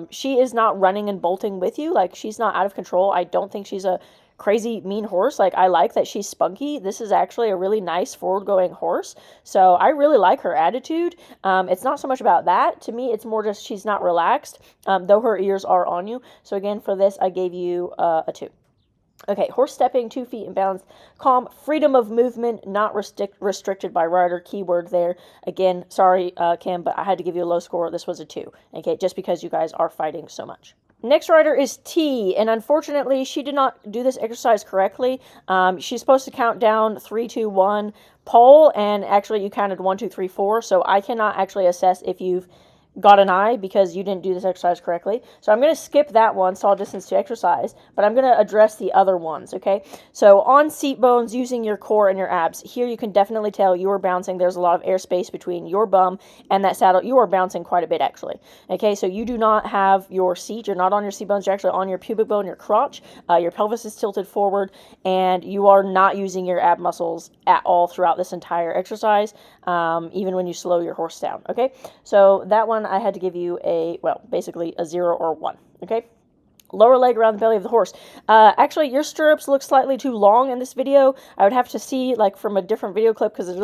B: She is not running and bolting with you. Like, she's not out of control. I don't think she's a crazy mean horse. Like, I like that she's spunky. This is actually a really nice forward-going horse. So I really like her attitude. It's not so much about that. To me, it's more just she's not relaxed, though her ears are on you. So again, for this, I gave you a 2. Okay, horse stepping, 2 feet in balance, calm, freedom of movement, not restricted by rider, keyword there. Again, sorry, Kim, but I had to give you a low score. This was a 2, okay, just because you guys are fighting so much. Next rider is T, and unfortunately, she did not do this exercise correctly. She's supposed to count down 3, 2, 1, pole, and actually you counted 1, 2, 3, 4, so I cannot actually assess if you've got an eye because you didn't do this exercise correctly. So I'm going to skip that one, saw distance to exercise, but I'm going to address the other ones, okay? So on seat bones, using your core and your abs. Here you can definitely tell you are bouncing. There's a lot of airspace between your bum and that saddle. You are bouncing quite a bit, actually. Okay, so you do not have your seat. You're not on your seat bones. You're actually on your pubic bone, your crotch. Your pelvis is tilted forward, and you are not using your ab muscles at all throughout this entire exercise, even when you slow your horse down, okay? So that one I had to give you basically a 0 or 1, okay? Lower leg around the belly of the horse. Actually, your stirrups look slightly too long in this video. I would have to see, like, from a different video clip because it's a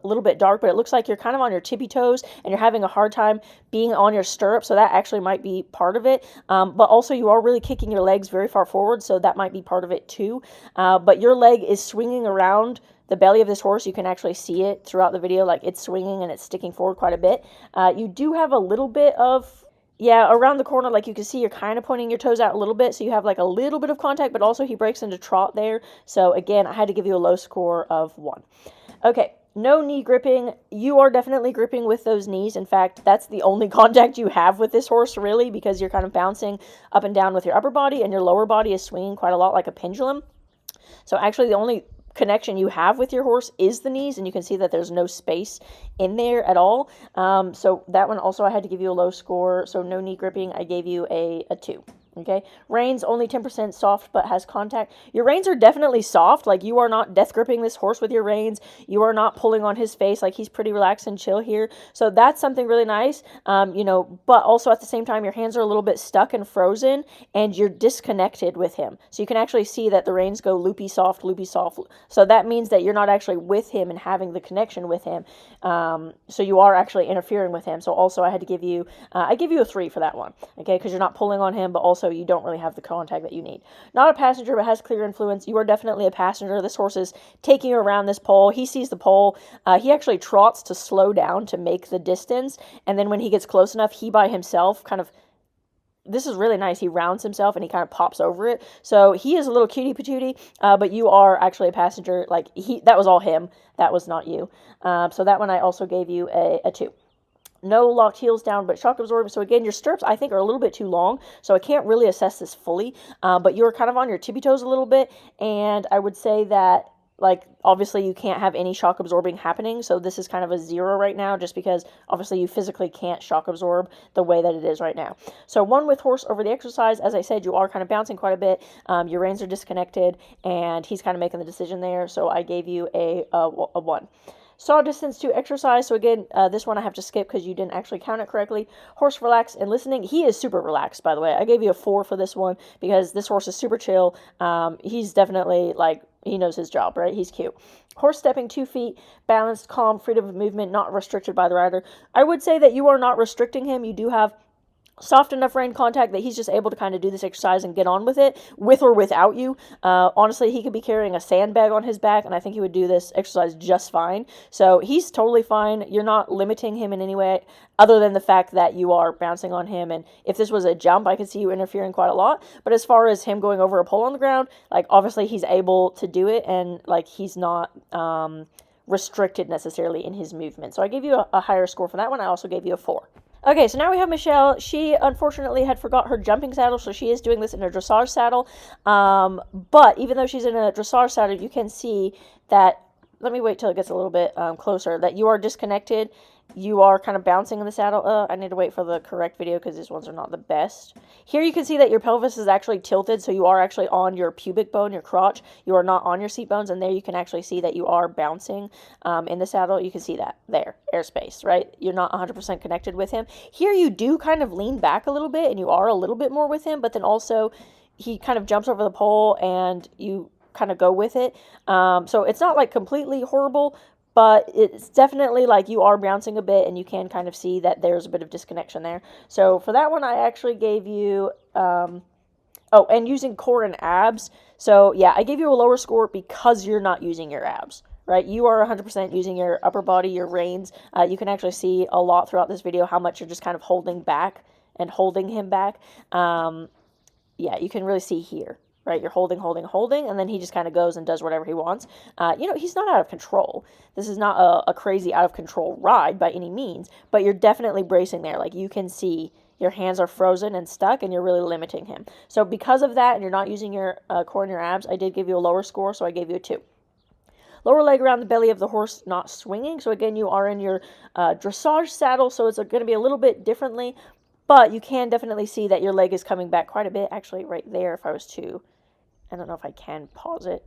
B: little bit dark, but it looks like you're kind of on your tippy toes and you're having a hard time being on your stirrup, so that actually might be part of it. But also, you are really kicking your legs very far forward, so that might be part of it too. But your leg is swinging around the belly of this horse. You can actually see it throughout the video, like it's swinging and it's sticking forward quite a bit. You do have a little bit of, around the corner, like you can see you're kind of pointing your toes out a little bit, so you have like a little bit of contact, but also he breaks into trot there. So again, I had to give you a low score of 1. Okay, no knee gripping. You are definitely gripping with those knees. In fact, that's the only contact you have with this horse, really, because you're kind of bouncing up and down with your upper body, and your lower body is swinging quite a lot like a pendulum. So actually, the only connection you have with your horse is the knees, and you can see that there's no space in there at all. So that one also I had to give you a low score. So no knee gripping, I gave you a 2. Okay, reins only 10% soft but has contact. Your reins are definitely soft. Like, you are not death gripping this horse with your reins. You are not pulling on his face. Like, he's pretty relaxed and chill here. So that's something really nice. But also at the same time, your hands are a little bit stuck and frozen, and you're disconnected with him. So you can actually see that the reins go loopy soft, loopy soft. So that means that you're not actually with him and having the connection with him. So you are actually interfering with him. So also I had to give you, I give you a 3 for that one. Okay, because you're not pulling on him, but also you don't really have the contact that you need. Not a passenger, but has clear influence. You are definitely a passenger. This horse is taking you around this pole. He sees the pole. He actually trots to slow down to make the distance. And then when he gets close enough, he by himself kind of, this is really nice. He rounds himself and he kind of pops over it. So he is a little cutie patootie, but you are actually a passenger. Like, that was all him. That was not you. So that one I also gave you a 2. No locked heels down, but shock absorbing. So again, your stirrups, I think, are a little bit too long, so I can't really assess this fully, but you're kind of on your tippy toes a little bit, and I would say that, like, obviously you can't have any shock absorbing happening, so this is kind of a 0 right now, just because obviously you physically can't shock absorb the way that it is right now. So 1 with horse over the exercise. As I said, you are kind of bouncing quite a bit. Your reins are disconnected, and he's kind of making the decision there, so I gave you a 1. Saw distance to exercise. So again, this one I have to skip because you didn't actually count it correctly. Horse relaxed and listening. He is super relaxed, by the way. I gave you a 4 for this one because this horse is super chill. He's definitely, like, he knows his job, right? He's cute. Horse stepping 2 feet, balanced, calm, freedom of movement, not restricted by the rider. I would say that you are not restricting him. You do have soft enough rein contact that he's just able to kind of do this exercise and get on with it, with or without you. Honestly, he could be carrying a sandbag on his back, and I think he would do this exercise just fine. So he's totally fine. You're not limiting him in any way other than the fact that you are bouncing on him. And if this was a jump, I could see you interfering quite a lot. But as far as him going over a pole on the ground, like, obviously he's able to do it, and, like, he's not restricted necessarily in his movement. So I gave you a higher score for that one. I also gave you a 4. Okay, so now we have Michelle. She unfortunately had forgot her jumping saddle, so she is doing this in a dressage saddle. But even though she's in a dressage saddle, you can see that, let me wait till it gets a little bit closer, that you are disconnected. You are kind of bouncing in the saddle. I need to wait for the correct video because these ones are not the best. Here you can see that your pelvis is actually tilted, so you are actually on your pubic bone, your crotch. You are not on your seat bones, and there you can actually see that you are bouncing in the saddle. You can see that there, airspace, right? You're not 100% connected with him. Here you do kind of lean back a little bit, and you are a little bit more with him, but then also he kind of jumps over the pole, and you kind of go with it. So it's not, like, completely horrible, but it's definitely, like, you are bouncing a bit, and you can kind of see that there's a bit of disconnection there. So for that one, I actually gave you Oh, and using core and abs. So, yeah, I gave you a lower score because you're not using your abs, right? You are 100% using your upper body, your reins. You can actually see a lot throughout this video how much you're just kind of holding back and holding him back. Yeah, you can really see here, right? You're holding, and then he just kind of goes and does whatever he wants. He's not out of control. This is not a crazy out of control ride by any means, but you're definitely bracing there. Like, you can see your hands are frozen and stuck, and you're really limiting him. So because of that, and you're not using your core and your abs, I did give you a lower score, so I gave you a 2. Lower leg around the belly of the horse, not swinging. So again, you are in your dressage saddle, so it's going to be a little bit differently, but you can definitely see that your leg is coming back quite a bit. Actually, right there, if I was to, I don't know if I can pause it.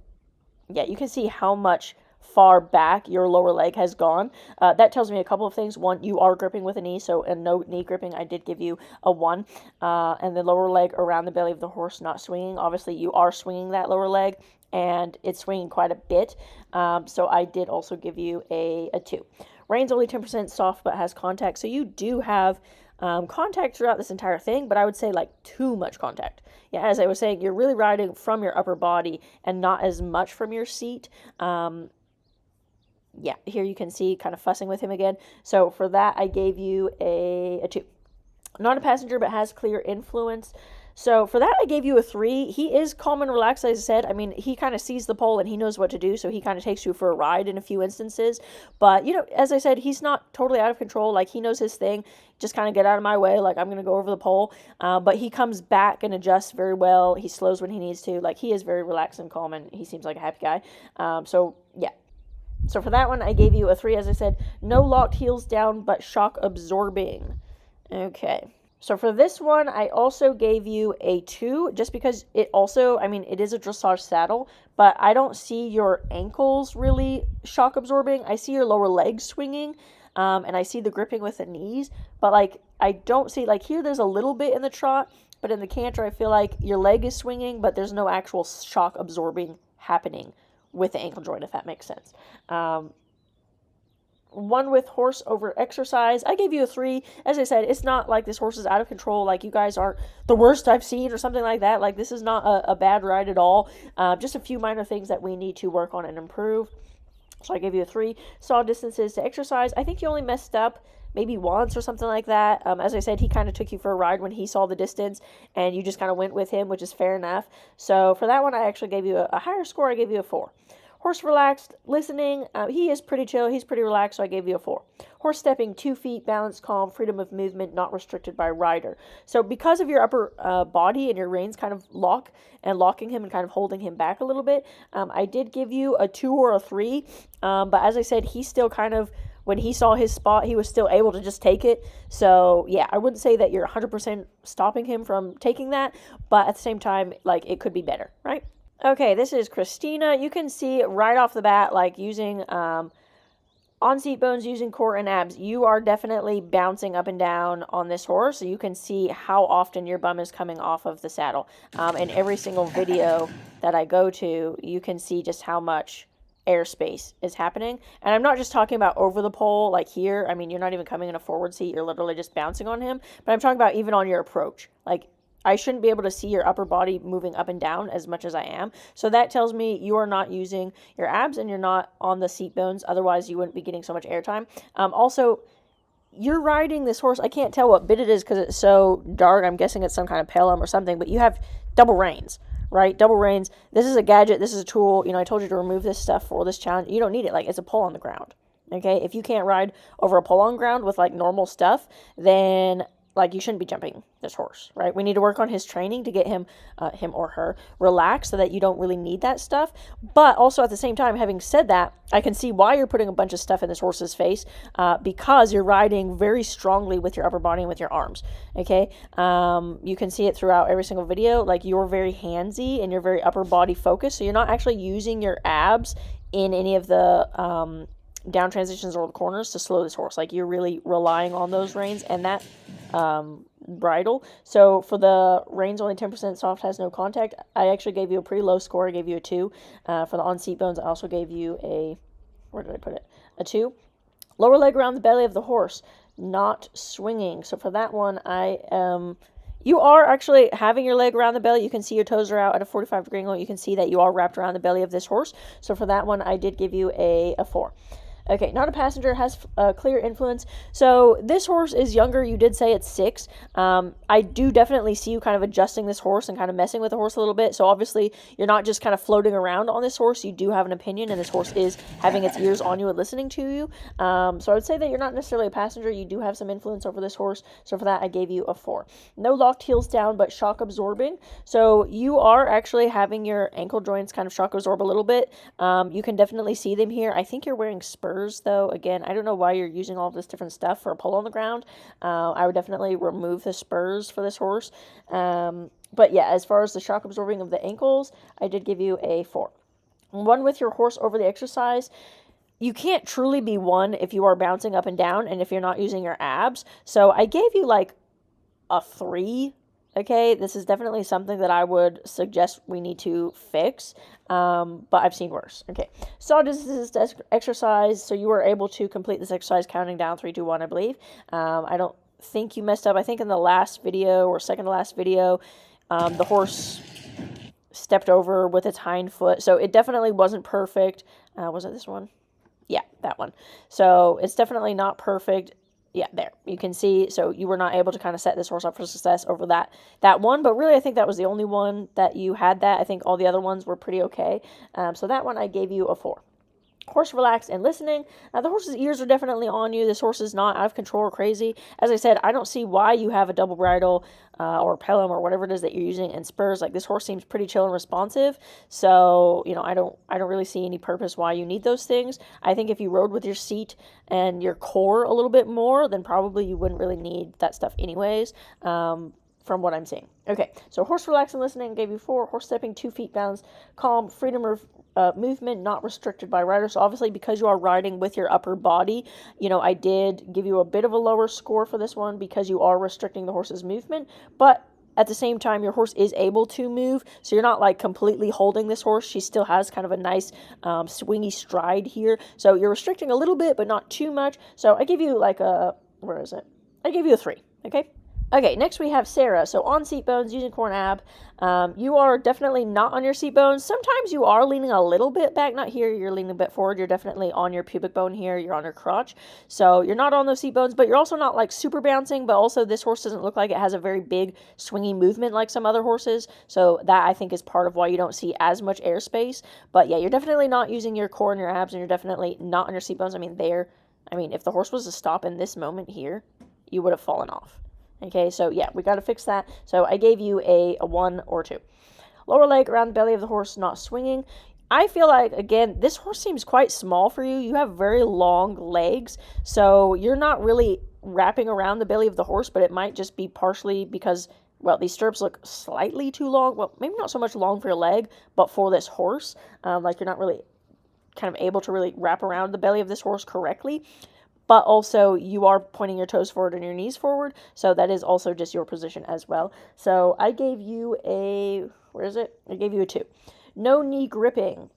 B: Yeah, you can see how much far back your lower leg has gone. That tells me a couple of things. One, you are gripping with a knee, so in no knee gripping, I did give you a 1. And the lower leg around the belly of the horse, not swinging. Obviously, you are swinging that lower leg, and it's swinging quite a bit. So I did also give you a 2. Reins only 10% soft, but has contact. So you do have contact throughout this entire thing, but I would say like too much contact. Yeah, as I was saying, you're really riding from your upper body and not as much from your seat. Yeah, here you can see kind of fussing with him again. So for that, I gave you a 2. Not a passenger, but has clear influence. So for that, I gave you a 3. He is calm and relaxed, as I said. I mean, he kind of sees the pole and he knows what to do, so he kind of takes you for a ride in a few instances. But, as I said, he's not totally out of control. Like, he knows his thing. Just kind of get out of my way. Like, I'm going to go over the pole. But he comes back and adjusts very well. He slows when he needs to. Like, he is very relaxed and calm, and he seems like a happy guy. Yeah. So for that one, I gave you a 3, as I said. No locked heels down, but shock absorbing. Okay. So for this one, I also gave you a 2, just because it is a dressage saddle, but I don't see your ankles really shock absorbing. I see your lower legs swinging, and I see the gripping with the knees, but like, I don't see, like, here there's a little bit in the trot, but in the canter, I feel like your leg is swinging, but there's no actual shock absorbing happening with the ankle joint, if that makes sense. One with horse over exercise, I gave you a 3. As I said, it's not like this horse is out of control, like you guys are the worst I've seen or something like that. Like, this is not a bad ride at all. Just a few minor things that we need to work on and improve. So I gave you a 3. Saw distances to exercise, I think you only messed up maybe once or something like that. As I said, he kind of took you for a ride when he saw the distance, and you just kind of went with him, which is fair enough. So for that one, I actually gave you a higher score. I gave you a 4. Horse relaxed, listening, he is pretty chill, he's pretty relaxed, so I gave you a 4. Horse stepping 2 feet, balance calm, freedom of movement, not restricted by rider. So because of your upper body and your reins kind of locking him and kind of holding him back a little bit, I did give you a 2 or a 3, but as I said, he still kind of, when he saw his spot, he was still able to just take it. So yeah, I wouldn't say that you're 100% stopping him from taking that, but at the same time, like, it could be better, right? Okay, this is Christina. You can see right off the bat, like, using on seat bones, using core and abs, you are definitely bouncing up and down on this horse. So you can see how often your bum is coming off of the saddle. In every single video that I go to, you can see just how much airspace is happening. And I'm not just talking about over the pole, like here. I mean, you're not even coming in a forward seat. You're literally just bouncing on him. But I'm talking about even on your approach. Like, I shouldn't be able to see your upper body moving up and down as much as I am. So that tells me you are not using your abs and you're not on the seat bones. Otherwise, you wouldn't be getting so much airtime. Also, you're riding this horse. I can't tell what bit it is because it's so dark. I'm guessing it's some kind of pelham or something. But you have double reins, right? Double reins. This is a gadget. This is a tool. I told you to remove this stuff for this challenge. You don't need it. Like, it's a pole on the ground. Okay? If you can't ride over a pole on ground with, like, normal stuff, then, like, you shouldn't be jumping this horse, right? We need to work on his training to get him or her relaxed so that you don't really need that stuff. But also at the same time, having said that, I can see why you're putting a bunch of stuff in this horse's face because you're riding very strongly with your upper body and with your arms, okay? You can see it throughout every single video. Like, you're very handsy and you're very upper body focused. So you're not actually using your abs in any of the down transitions or the corners to slow this horse. Like, you're really relying on those reins and that bridle. So for the reins only 10% soft, has no contact, I actually gave you a pretty low score. I gave you a 2. For the on seat bones, I also gave you a 2. Lower leg around the belly of the horse, not swinging. So for that one, I You are actually having your leg around the belly. You can see your toes are out at a 45-degree angle. You can see that you are wrapped around the belly of this horse. So for that one, I did give you a 4. Okay, not a passenger, has clear influence. So this horse is younger. You did say it's 6. I do definitely see you kind of adjusting this horse and kind of messing with the horse a little bit. So obviously you're not just kind of floating around on this horse. You do have an opinion, and this horse is having its ears on you and listening to you. So I would say that you're not necessarily a passenger. You do have some influence over this horse. So for that, I gave you a 4. No locked heels down, but shock absorbing. So you are actually having your ankle joints kind of shock absorb a little bit. You can definitely see them here. I think you're wearing spurs though. Again, I don't know why you're using all this different stuff for a pull on the ground. I would definitely remove the spurs for this horse. But yeah, as far as the shock absorbing of the ankles, I did give you a 4. One with your horse over the exercise. You can't truly be 1 if you are bouncing up and down and if you're not using your abs. So I gave you like a 3. Okay, this is definitely something that I would suggest we need to fix, but I've seen worse. Okay, so this is this exercise, so you were able to complete this exercise counting down 3, 2, 1, I believe. I don't think you messed up. I think in the last video or second to last video, the horse stepped over with its hind foot, so it definitely wasn't perfect. Was it this one? Yeah, that one. So it's definitely not perfect. Yeah, there. You can see, so you were not able to kind of set this horse up for success over that one, but really I think that was the only one that you had that. I think all the other ones were pretty okay. So that one I gave you a 4. Horse relaxed and listening. Now, the horse's ears are definitely on you. This horse is not out of control or crazy. As I said, I don't see why you have a double bridle or pelham or whatever it is that you're using and spurs. Like, this horse seems pretty chill and responsive. So, you know, I don't really see any purpose why you need those things. I think if you rode with your seat and your core a little bit more, then probably you wouldn't really need that stuff anyways. From what I'm seeing. Okay, so horse relaxed and listening gave you 4. Horse stepping 2 feet balance, calm, freedom of movement, not restricted by rider. So obviously because you are riding with your upper body, you know, I did give you a bit of a lower score for this one because you are restricting the horse's movement, but at the same time, your horse is able to move, so you're not like completely holding this horse. She still has kind of a nice swingy stride here. So you're restricting a little bit, but not too much. So I give you like a, where is it? I gave you a 3, okay? Okay, next we have Sarah. So on seat bones, using core and ab. You are definitely not on your seat bones. Sometimes you are leaning a little bit back. Not here, you're leaning a bit forward. You're definitely on your pubic bone here. You're on your crotch. So you're not on those seat bones, but you're also not like super bouncing, but also this horse doesn't look like it has a very big swingy movement like some other horses. So that I think is part of why you don't see as much airspace. But yeah, you're definitely not using your core and your abs, and you're definitely not on your seat bones. I mean, if the horse was to stop in this moment here, you would have fallen off. Okay, so yeah, we got to fix that. So I gave you a 1 or 2. Lower leg around the belly of the horse, not swinging. I feel like, again, this horse seems quite small for you. You have very long legs, so you're not really wrapping around the belly of the horse, but it might just be partially because, well, these stirrups look slightly too long. Well, maybe not so much long for your leg, but for this horse, like you're not really kind of able to really wrap around the belly of this horse correctly. But also you are pointing your toes forward and your knees forward, so that is also just your position as well. So I gave you a, where is it? I gave you a 2. No knee gripping.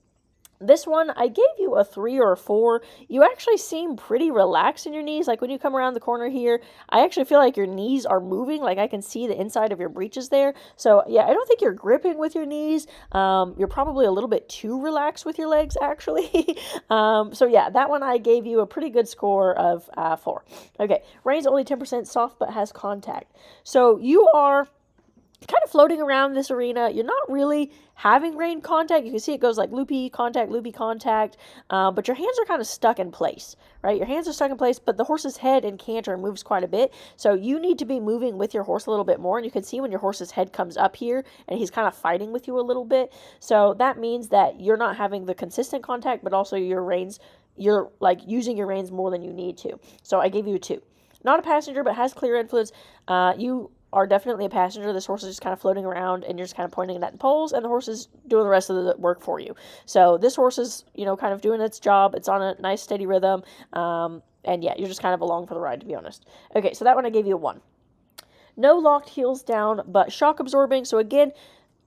B: This one, I gave you a 3 or a 4. You actually seem pretty relaxed in your knees. Like when you come around the corner here, I actually feel like your knees are moving. Like I can see the inside of your breeches there. So yeah, I don't think you're gripping with your knees. You're probably a little bit too relaxed with your legs, actually. So yeah, that one I gave you a pretty good score of 4. Okay, reins only 10% soft, but has contact. So you are kind of floating around this arena. You're not really having rein contact. You can see it goes like loopy contact, but your hands are kind of stuck in place, right? Your hands are stuck in place, but the horse's head and canter moves quite a bit. So you need to be moving with your horse a little bit more. And you can see when your horse's head comes up here and he's kind of fighting with you a little bit. So that means that you're not having the consistent contact, but also your reins, you're like using your reins more than you need to. So I gave you a 2. Not a passenger, but has clear influence. You are definitely a passenger. This horse is just kind of floating around and you're just kind of pointing it at the poles and the horse is doing the rest of the work for you. So this horse is, you know, kind of doing its job. It's on a nice steady rhythm. And yeah, you're just kind of along for the ride, to be honest. Okay, so that one I gave you a 1. No locked heels down, but shock absorbing. So again,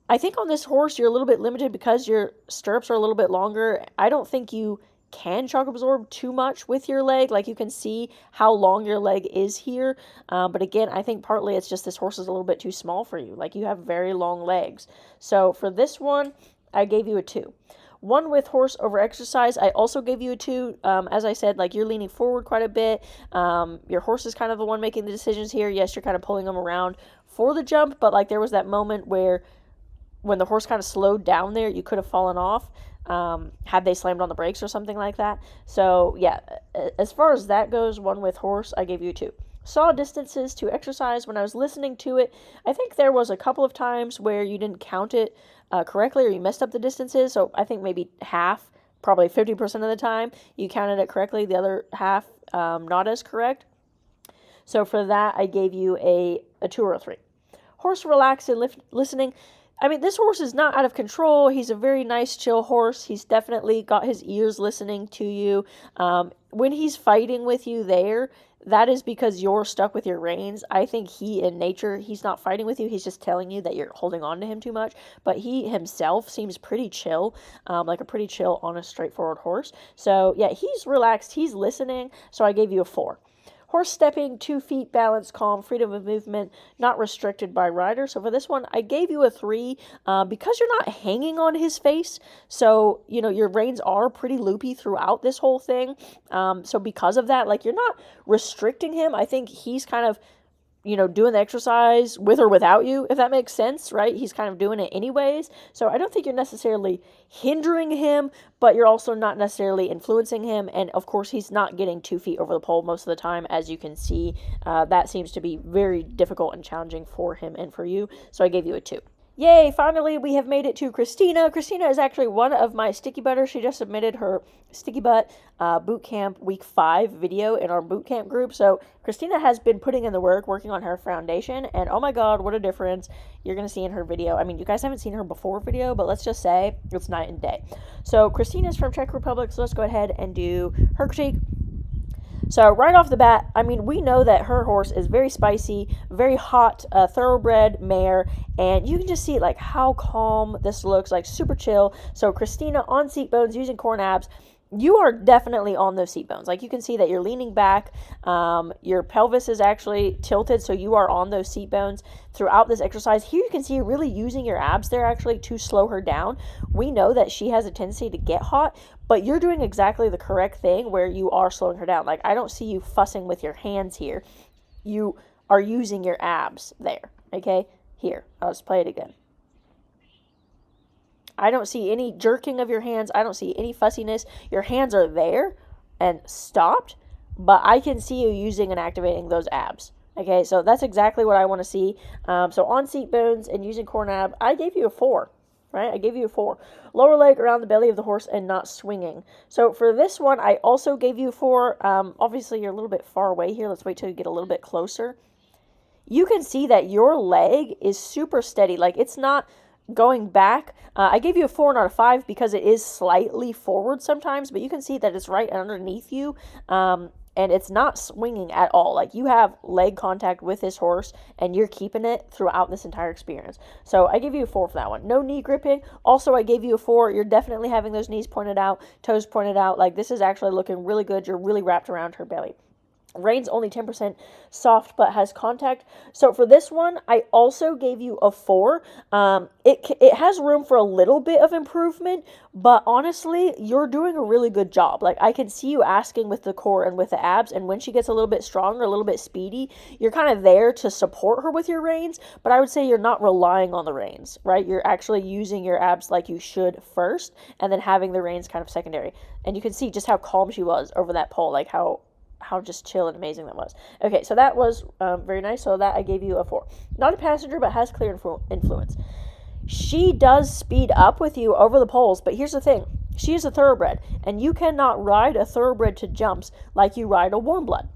B: I think on this horse you're a little bit limited because your stirrups are a little bit longer. I don't think you can shock absorb too much with your leg. Like, you can see how long your leg is here. But again, I think partly it's just this horse is a little bit too small for you. Like, you have very long legs. So for this one, I gave you a 2. One with horse over exercise, I also gave you a 2. As I said, like, you're leaning forward quite a bit. Your horse is kind of the one making the decisions here. Yes, you're kind of pulling them around for the jump, but like there was that moment where when the horse kind of slowed down there, you could have fallen off had they slammed on the brakes or something like that. So yeah, as far as that goes, one with horse, I gave you 2. Saw distances to exercise. When I was listening to it, I think there was a couple of times where you didn't count it correctly, or you messed up the distances. So I think maybe half, probably 50% of the time, you counted it correctly. The other half, not as correct. So for that, I gave you a 2 or a 3. Horse relaxed and listening. I mean, this horse is not out of control. He's a very nice, chill horse. He's definitely got his ears listening to you. When he's fighting with you there, that is because you're stuck with your reins. I think he, in nature, he's not fighting with you. He's just telling you that you're holding on to him too much. But he himself seems pretty chill, like a pretty chill, honest, straightforward horse. So, yeah, he's relaxed. He's listening. So I gave you a 4. Horse stepping, 2 feet, balance, calm, freedom of movement, not restricted by rider. So for this one, I gave you a 3 because you're not hanging on his face. So, you know, your reins are pretty loopy throughout this whole thing. So because of that, like, you're not restricting him. I think he's kind of, you know, doing the exercise with or without you, if that makes sense, right? He's kind of doing it anyways. So I don't think you're necessarily hindering him, but you're also not necessarily influencing him. And of course, he's not getting 2 feet over the pole most of the time, as you can see. That seems to be very difficult and challenging for him and for you. So I gave you a 2. Yay, finally we have made it to Christina. Christina is actually one of my Sticky Butters. She just submitted her Sticky Butt Bootcamp Week 5 video in our Bootcamp group. So Christina has been putting in the work, working on her foundation, and oh my god, what a difference you're going to see in her video. I mean, you guys haven't seen her before video, but let's just say it's night and day. So Christina's from Czech Republic, so let's go ahead and do her critique. So right off the bat, I mean, we know that her horse is very spicy, very hot, thoroughbred mare, and you can just see like how calm this looks, like super chill. So Christina on seat bones using corn abs. You are definitely on those seat bones. Like, you can see that you're leaning back. Your pelvis is actually tilted, so you are on those seat bones throughout this exercise. Here you can see you're really using your abs there actually to slow her down. We know that she has a tendency to get hot, but you're doing exactly the correct thing where you are slowing her down. Like, I don't see you fussing with your hands here. You are using your abs there, okay? Here, I'll just play it again. I don't see any jerking of your hands. I don't see any fussiness. Your hands are there and stopped, but I can see you using and activating those abs. Okay, so that's exactly what I want to see. So on seat bones and using corn ab, I gave you a 4, right? I gave you a 4. Lower leg around the belly of the horse and not swinging. So for this one, I also gave you a 4. Obviously, you're a little bit far away here. Let's wait till you get a little bit closer. You can see that your leg is super steady. Like, it's not going back. I gave you a 4, not a 5, because it is slightly forward sometimes, but you can see that it's right underneath you, and it's not swinging at all. Like, you have leg contact with this horse, and you're keeping it throughout this entire experience. So I gave you a 4 for that one. No knee gripping. Also, I gave you a 4. You're definitely having those knees pointed out, toes pointed out. Like, this is actually looking really good. You're really wrapped around her belly. Reins only 10% soft, but has contact. So for this one, I also gave you a 4. It has room for a little bit of improvement, but honestly, you're doing a really good job. Like, I can see you asking with the core and with the abs, and when she gets a little bit stronger, a little bit speedy, you're kind of there to support her with your reins, but I would say you're not relying on the reins, right? You're actually using your abs like you should first, and then having the reins kind of secondary. And you can see just how calm she was over that pole, like how just chill and amazing that was. Okay, so that was very nice. So that I gave you a 4. Not a passenger, but has clear influence. She does speed up with you over the poles, but here's the thing. She is a thoroughbred, and you cannot ride a thoroughbred to jumps like you ride a warm blood.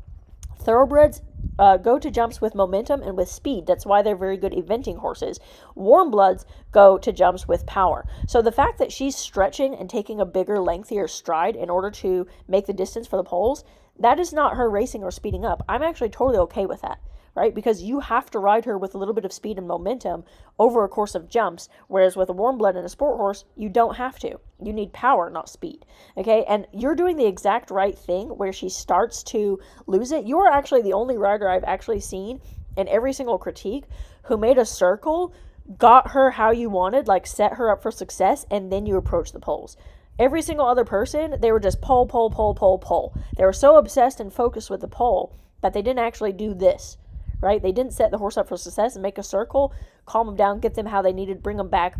B: Thoroughbreds go to jumps with momentum and with speed. That's why they're very good eventing horses. Warm bloods go to jumps with power. So the fact that she's stretching and taking a bigger, lengthier stride in order to make the distance for the poles, that is not her racing or speeding up. I'm actually totally okay with that, right? Because you have to ride her with a little bit of speed and momentum over a course of jumps, whereas with a warm blood and a sport horse, you don't have to. You need power, not speed, okay? And you're doing the exact right thing where she starts to lose it. You are actually the only rider I've actually seen in every single critique who made a circle, got her how you wanted, like set her up for success, and then you approach the poles. Every single other person, they were just pole, pole, pole, pole, pole. They were so obsessed and focused with the pole that they didn't actually do this, right? They didn't set the horse up for success and make a circle, calm them down, get them how they needed, bring them back.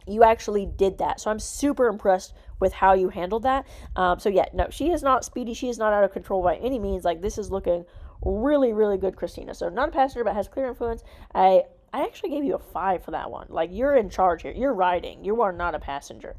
B: You actually did that. So I'm super impressed with how you handled that. So yeah, no, she is not speedy. She is not out of control by any means. Like, this is looking really, really good, Christina. So not a passenger, but has clear influence. I actually gave you a 5 for that one. Like, you're in charge here. You're riding. You are not a passenger.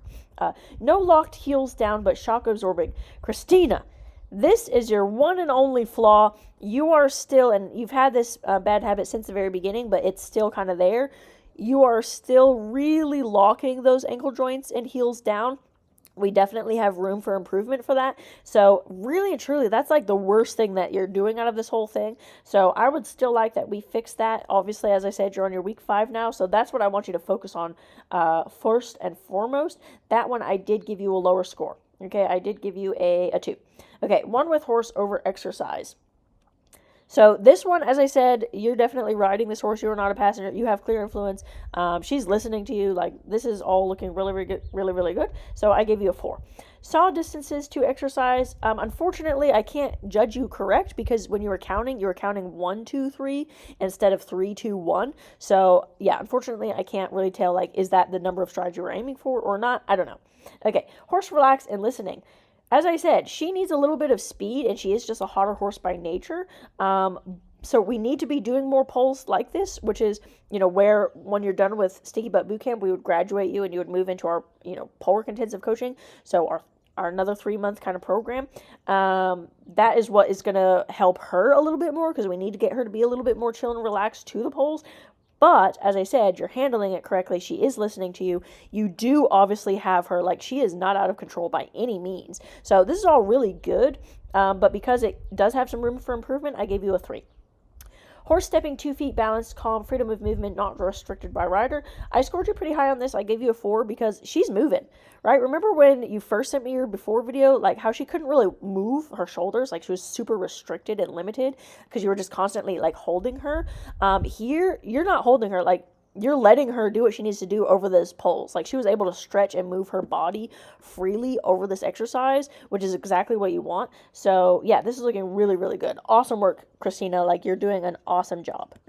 B: No locked heels down, but shock absorbing. Christina, this is your one and only flaw. You are still, and you've had this bad habit since the very beginning, but it's still kind of there. You are still really locking those ankle joints and heels down. We definitely have room for improvement for that. So really and truly, that's like the worst thing that you're doing out of this whole thing. So I would still like that we fix that. Obviously, as I said, you're on your week 5 now. So that's what I want you to focus on first and foremost. That one, I did give you a lower score. Okay, I did give you a 2. Okay, one with horse over exercise. So this one, as I said, you're definitely riding this horse. You're not a passenger. You have clear influence. She's listening to you. Like, this is all looking really, really good, really, really good. So I gave you a 4. Saw distances to exercise. Unfortunately, I can't judge you correct because when you were counting 1, 2, 3 instead of 3, 2, 1. So yeah, unfortunately, I can't really tell, like, is that the number of strides you were aiming for or not? I don't know. Okay, horse relaxed and listening. As I said, she needs a little bit of speed, and she is just a hotter horse by nature. So we need to be doing more poles like this, which is, where when you're done with Sticky Butt Bootcamp, we would graduate you and you would move into our, pole work intensive coaching. So our another 3-month kind of program. That is what is going to help her a little bit more because we need to get her to be a little bit more chill and relaxed to the poles. But, as I said, you're handling it correctly. She is listening to you. You do obviously have her, like, she is not out of control by any means. So this is all really good, but because it does have some room for improvement, I gave you a 3. Horse stepping 2 feet, balanced, calm, freedom of movement, not restricted by rider. I scored you pretty high on this. I gave you a 4 because she's moving, right? Remember when you first sent me your before video, like how she couldn't really move her shoulders, like she was super restricted and limited because you were just constantly like holding her. Here, you're not holding her, like you're letting her do what she needs to do over those poles. Like, she was able to stretch and move her body freely over this exercise, which is exactly what you want. So, yeah, this is looking really, really good. Awesome work, Christina. Like, you're doing an awesome job.